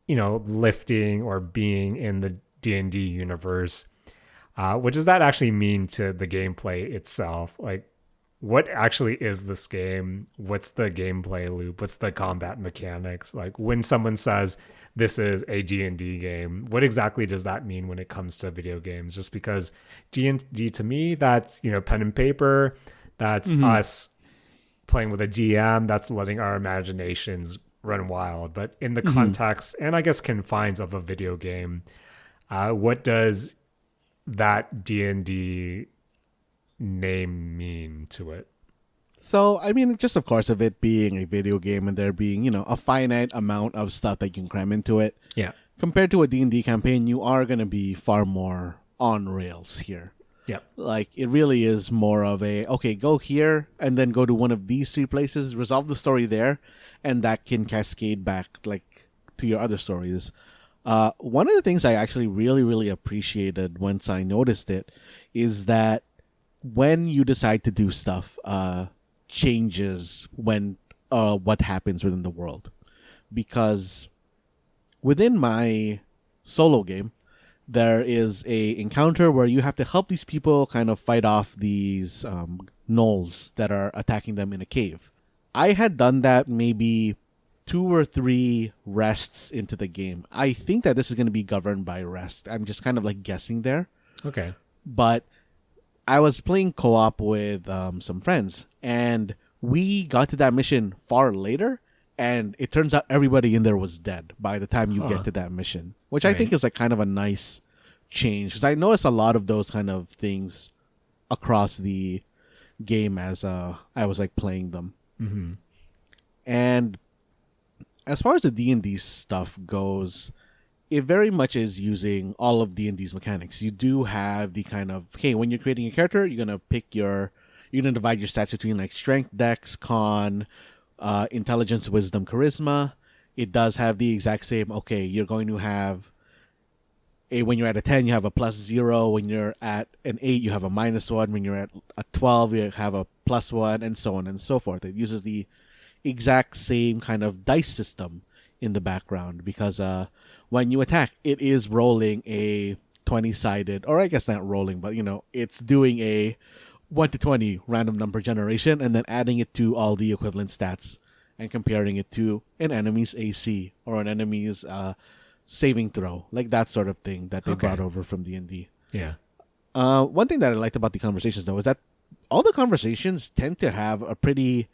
lifting or being in the D&D universe, what does that actually mean to the gameplay itself? Like, what actually is this game? What's the gameplay loop? What's the combat mechanics? Like, when someone says this is a D&D game, what exactly does that mean when it comes to video games? Just because D&D to me, that's, pen and paper, that's us playing with a DM, that's letting our imaginations run wild. But in the context and I guess confines of a video game, what does that D&D name mean to it? So, I mean, just of course, of it being a video game and there being, a finite amount of stuff that you can cram into it. Yeah. Compared to a D&D campaign, you are going to be far more on rails here. Yeah. Like, it really is more of a, okay, go here and then go to one of these three places, resolve the story there, and that can cascade back, like, to your other stories. One of the things I actually really, really appreciated once I noticed it is that when you decide to do stuff, changes when what happens within the world. Because within my solo game, there is a encounter where you have to help these people kind of fight off these gnolls that are attacking them in a cave. I had done that maybe 2 or 3 rests into the game. I think that this is going to be governed by rest. I'm just kind of like guessing there. Okay. But I was playing co-op with some friends, and we got to that mission far later, and it turns out everybody in there was dead by the time you get to that mission, which I think is like kind of a nice change, because I noticed a lot of those kind of things across the game as I was like playing them. And as far as the D&D stuff goes, it very much is using all of D&D's mechanics. You do have the kind of, hey, when you're creating a character, you're going to divide your stats between like strength, dex, con, intelligence, wisdom, charisma. It does have the exact same, okay, you're going to have when you're at a 10, you have a +0. When you're at an 8, you have a -1. When you're at a 12, you have a +1, and so on and so forth. It uses the exact same kind of dice system in the background, because when you attack, it is rolling a 20-sided, or I guess not rolling, but it's doing a 1 to 20 random number generation and then adding it to all the equivalent stats and comparing it to an enemy's AC or an enemy's saving throw, like that sort of thing that they brought over from D&D. Yeah. One thing that I liked about the conversations, though, is that all the conversations tend to have a pretty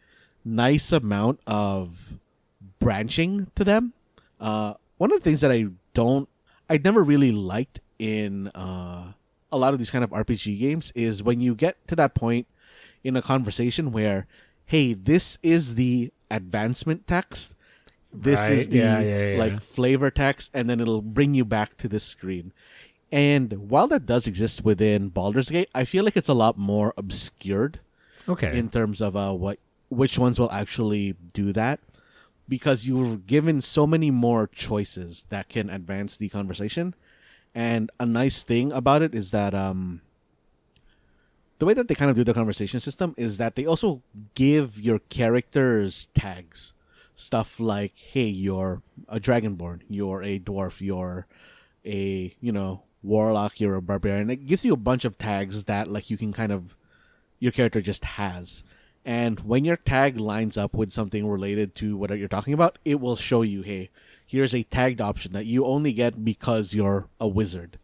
nice amount of branching to them. One of the things that I never really liked in a lot of these kind of RPG games is when you get to that point in a conversation where, hey, this is the advancement text, this is the like flavor text, and then it'll bring you back to this screen. And while that does exist within Baldur's Gate, I feel like it's a lot more obscured. Okay. In terms of which ones will actually do that, because you're given so many more choices that can advance the conversation. And a nice thing about it is that the way that they kind of do the conversation system is that they also give your characters tags. Stuff like, hey, you're a dragonborn, you're a dwarf, you're a, warlock, you're a barbarian. It gives you a bunch of tags that like you can kind of your character just has. And when your tag lines up with something related to what you're talking about, it will show you, hey, here's a tagged option that you only get because you're a wizard.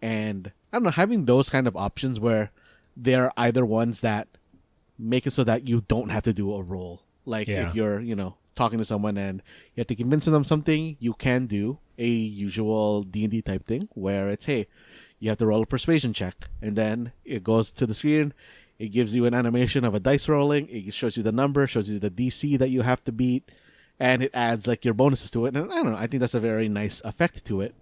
And I don't know, having those kind of options where they're either ones that make it so that you don't have to do a roll. Like if you're, talking to someone and you have to convince them something, you can do a usual D&D type thing where it's, hey, you have to roll a persuasion check. And then it goes to the screen. It gives you an animation of a dice rolling. It shows you the number, shows you the DC that you have to beat. And it adds like your bonuses to it. And I don't know, I think that's a very nice effect to it.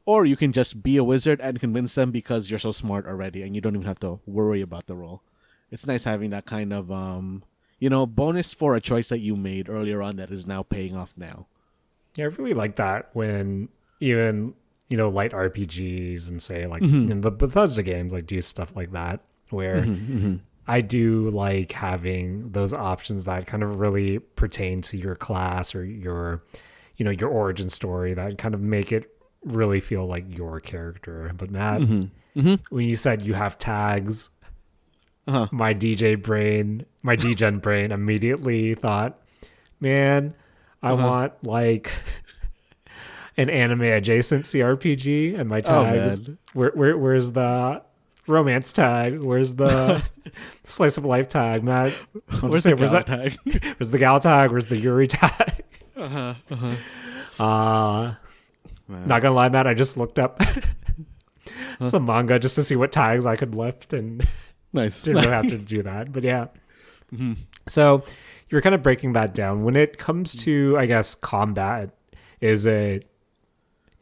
Or you can just be a wizard and convince them because you're so smart already and you don't even have to worry about the roll. It's nice having that kind of, bonus for a choice that you made earlier on that is now paying off now. Yeah, I really like that when even, light RPGs and say like in the Bethesda games, like do stuff like that where I do like having those options that kind of really pertain to your class or your origin story that kind of make it really feel like your character. But Matt, when you said you have tags, my degen brain immediately thought, man, I want like an anime adjacent CRPG, and my tags. Where's the romance tag? Where's the slice of life tag, Matt? Where's the gal tag? Where's the gal tag? Where's the Yuri tag? Not gonna lie, Matt, I just looked up some manga just to see what tags I could lift, and nice. Didn't have to do that, but yeah. So you're kind of breaking that down. When it comes to, I guess, combat, is it?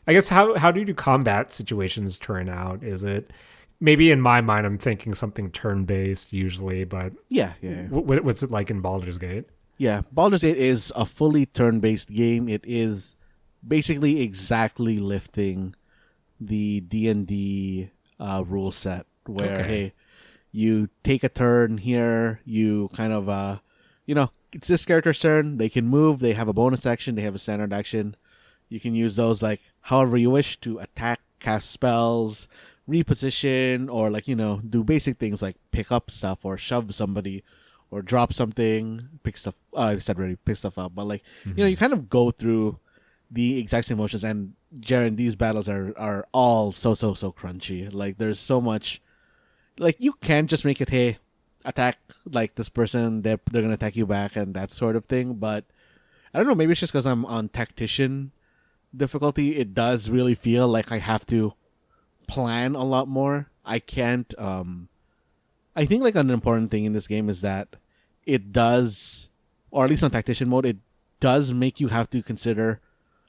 I guess how do combat situations turn out? Is it maybe in my mind I'm thinking something turn based usually, but yeah. What's it like in Baldur's Gate? Yeah, Baldur's Gate is a fully turn-based game. It is basically exactly lifting the D&D rule set where, hey, you take a turn here, you kind of, it's this character's turn. They can move. They have a bonus action. They have a standard action. You can use those like however you wish to attack, cast spells, reposition, or like, do basic things like pick up stuff or shove somebody or drop something, pick stuff. I said already, pick stuff up, but like you kind of go through the exact same motions. And Jaren, these battles are all so crunchy. Like there's so much. Like you can't just make it, hey, attack like this person. They're gonna attack you back and that sort of thing. But I don't know. Maybe it's just because I'm on tactician difficulty. It does really feel like I have to plan a lot more. I can't. I think like an important thing in this game is that it does, or at least on tactician mode, it does make you have to consider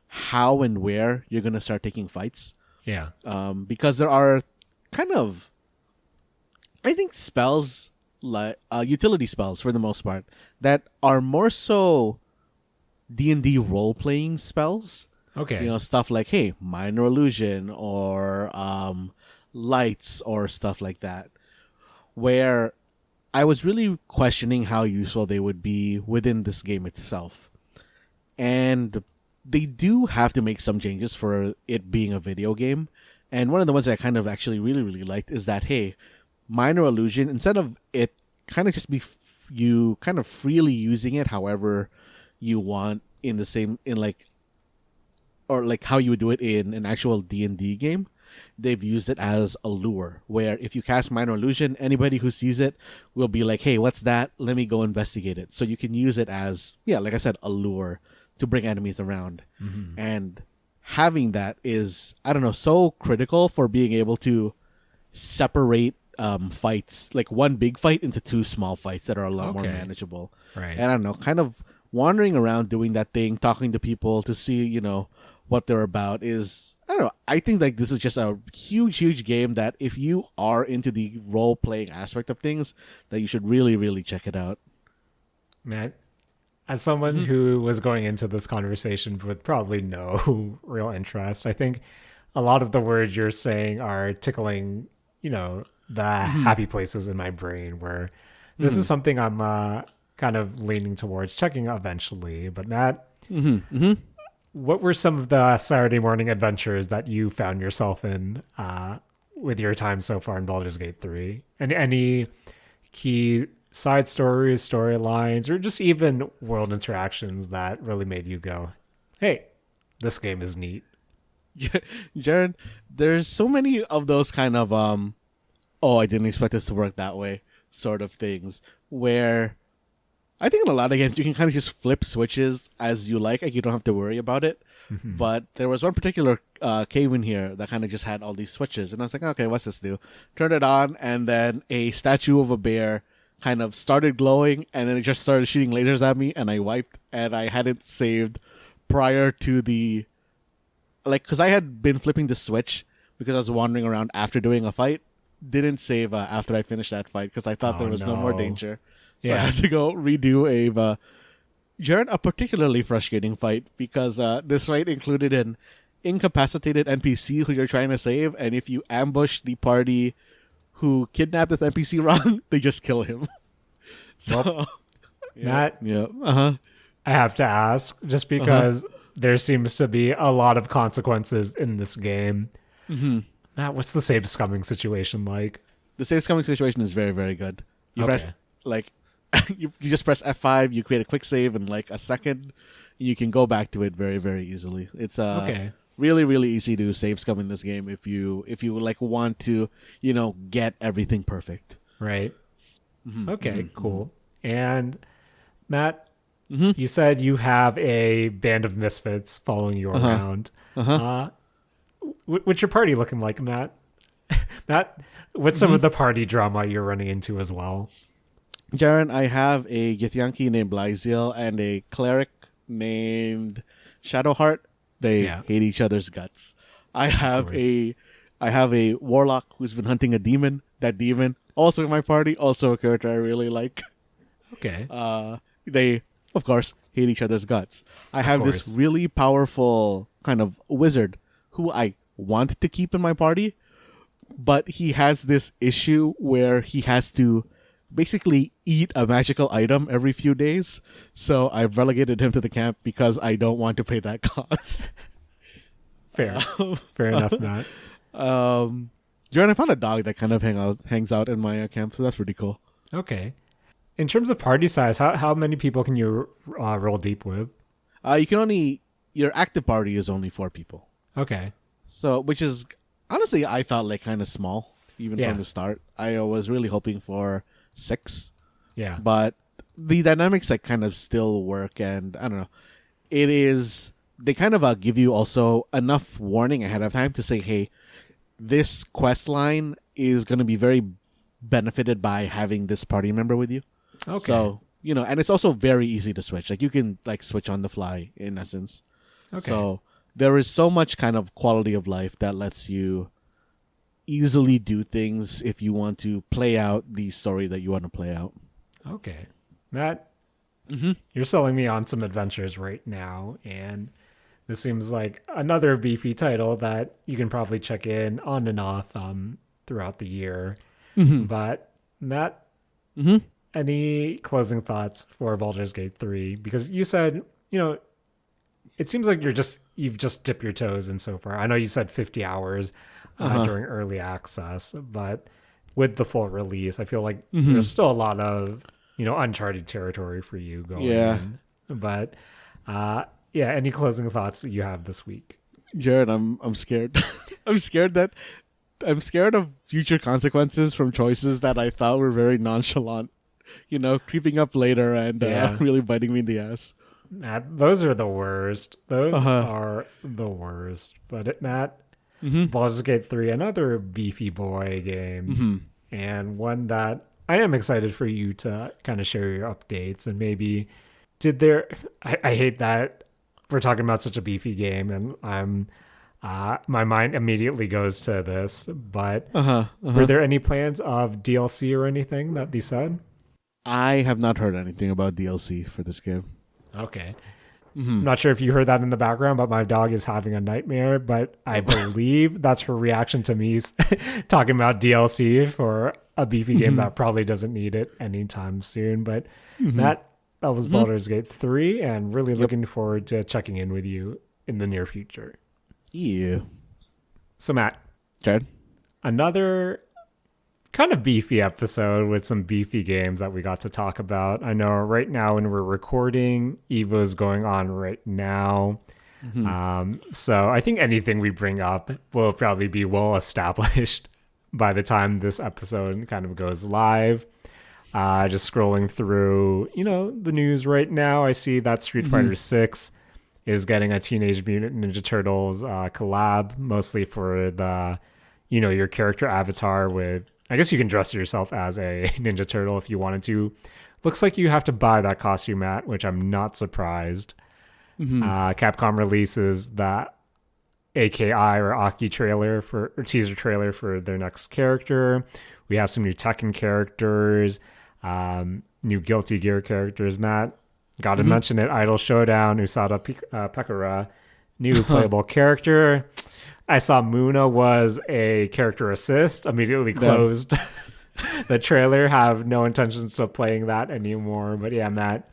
how and where you're going to start taking fights. Yeah. Because there are kind of, I think, spells, like utility spells for the most part, that are more so D&D role-playing spells. Okay. Stuff like, hey, minor illusion or lights or stuff like that, where I was really questioning how useful they would be within this game itself. And they do have to make some changes for it being a video game. And one of the ones that I kind of actually really, really liked is that, hey, minor illusion, instead of it kind of just be you kind of freely using it however you want or like how you would do it in an actual D&D game, they've used it as a lure, where if you cast minor illusion, anybody who sees it will be like, hey, what's that? Let me go investigate it. So you can use it as, like I said, a lure to bring enemies around. And having that is, I don't know, so critical for being able to separate fights, like one big fight into two small fights that are a lot more manageable. Right. And I don't know, kind of wandering around doing that thing, talking to people to see, what they're about is, I don't know, I think like this is just a huge game that if you are into the role-playing aspect of things, that you should really, really check it out. Matt, as someone who was going into this conversation with probably no real interest, I think a lot of the words you're saying are tickling, the happy places in my brain where this is something I'm kind of leaning towards checking eventually. But Matt, what were some of the Saturday morning adventures that you found yourself in with your time so far in Baldur's Gate 3? And any key side stories, storylines, or just even world interactions that really made you go, hey, this game is neat? Jaren, there's so many of those kind of oh, I didn't expect this to work that way sort of things, where I think in a lot of games you can kind of just flip switches as you like you don't have to worry about it. Mm-hmm. But there was one particular cave in here that kind of just had all these switches, and I was like, okay, what's this do? Turned it on, and then a statue of a bear kind of started glowing, and then it just started shooting lasers at me, and I wiped, and I hadn't saved prior to the... because I had been flipping the switch because I was wandering around after doing a fight. Didn't save after I finished that fight because I thought there was no more danger. So I had to go redo a particularly frustrating fight because this fight included an incapacitated NPC who you're trying to save, and if you ambush the party who kidnapped this NPC wrong, they just kill him. So, Matt, I have to ask, just because there seems to be a lot of consequences in this game. Mm-hmm. Matt, what's the save scumming situation like? The save scumming situation is very, very good. You press, you just press F5, you create a quick save in a second, you can go back to it very, very easily. It's really, really easy to save scum in this game if you want to, get everything perfect. Right. Mm-hmm. Okay, cool. And Matt, you said you have a band of misfits following you around. What's your party looking like, Matt? Matt, what's some of the party drama you're running into as well? Jaren, I have a Githyanki named Blyziel and a cleric named Shadowheart. They hate each other's guts. I have a warlock who's been hunting a demon. That demon, also in my party, also a character I really like. Okay. They, of course, hate each other's guts. I have this really powerful kind of wizard who I want to keep in my party, but he has this issue where he has to basically eat a magical item every few days. So I've relegated him to the camp because I don't want to pay that cost. Fair enough, Matt. Jordan, I found a dog that kind of hangs out in my camp, so that's pretty cool. Okay. In terms of party size, how many people can you roll deep with? Your active party is only 4 people. Okay. So, which is, honestly, I thought kind of small, even from the start. I was really hoping for 6. Yeah. But the dynamics kind of still work, and I don't know. They kind of give you also enough warning ahead of time to say, hey, this quest line is going to be very benefited by having this party member with you. Okay. So, and it's also very easy to switch. You can switch on the fly in essence. Okay. So there is so much kind of quality of life that lets you easily do things if you want to play out the story that you want to play out. Okay. Matt, you're selling me on some adventures right now, and this seems like another beefy title that you can probably check in on and off throughout the year. Mm-hmm. But Matt, any closing thoughts for Baldur's Gate 3? Because you said, it seems like you've just dipped your toes in so far. I know you said 50 hours during early access, but with the full release, I feel like there's still a lot of uncharted territory for you going in. But any closing thoughts that you have this week? Jared, I'm scared. I'm scared of future consequences from choices that I thought were very nonchalant. Creeping up later and really biting me in the ass. Matt, those are the worst. Those are the worst. But Matt, Baldur's Gate 3, another beefy boy game, and one that I am excited for you to kind of share your updates and maybe I hate that we're talking about such a beefy game, and I'm my mind immediately goes to this. But were there any plans of DLC or anything that they said? I have not heard anything about DLC for this game. Okay. I'm not sure if you heard that in the background, but my dog is having a nightmare. But I believe that's her reaction to me talking about DLC for a beefy game that probably doesn't need it anytime soon. But Matt, that was Baldur's Gate 3, and really looking forward to checking in with you in the near future. Yeah. So Matt, Jared? Another kind of beefy episode with some beefy games that we got to talk about. I know right now when we're recording, EVO is going on right now. So I think anything we bring up will probably be well established by the time this episode kind of goes live. Just scrolling through, the news right now, I see that Street Fighter 6 is getting a Teenage Mutant Ninja Turtles collab, mostly for the, your character avatar with, I guess you can dress yourself as a Ninja Turtle if you wanted to. Looks like you have to buy that costume, Matt, which I'm not surprised. Capcom releases that AKI or Aki trailer or teaser trailer for their next character. We have some new Tekken characters, new Guilty Gear characters, Matt. Got to mention it. Idol Showdown, Usada Pekara, new playable character. I saw Muna was a character assist, immediately closed the trailer. Have no intentions of playing that anymore. But yeah, Matt,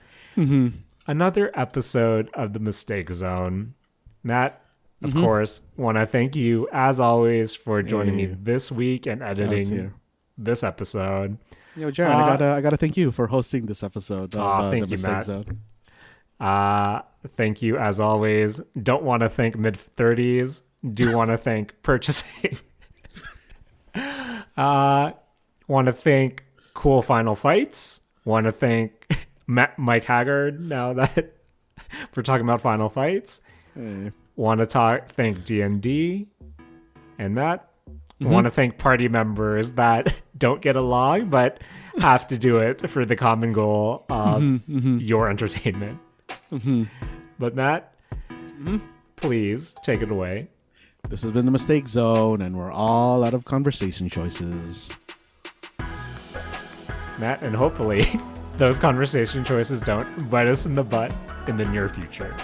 another episode of The Mistake Zone. Matt, of course, want to thank you, as always, for joining me this week and editing this episode. Yo, Jaren, I gotta thank you for hosting this episode of thank The you, Mistake Matt. Zone. Thank you, as always. Don't want to thank mid-30s. Do want to thank purchasing. Want to thank Cool Final Fights. Want to thank Mike Haggard, now that we're talking about Final Fights. Hey. Want to thank D&D. And Matt, want to thank party members that don't get along, but have to do it for the common goal of your entertainment. But Matt, please take it away. This has been The Mistake Zone, and we're all out of conversation choices. Matt, and hopefully those conversation choices don't bite us in the butt in the near future.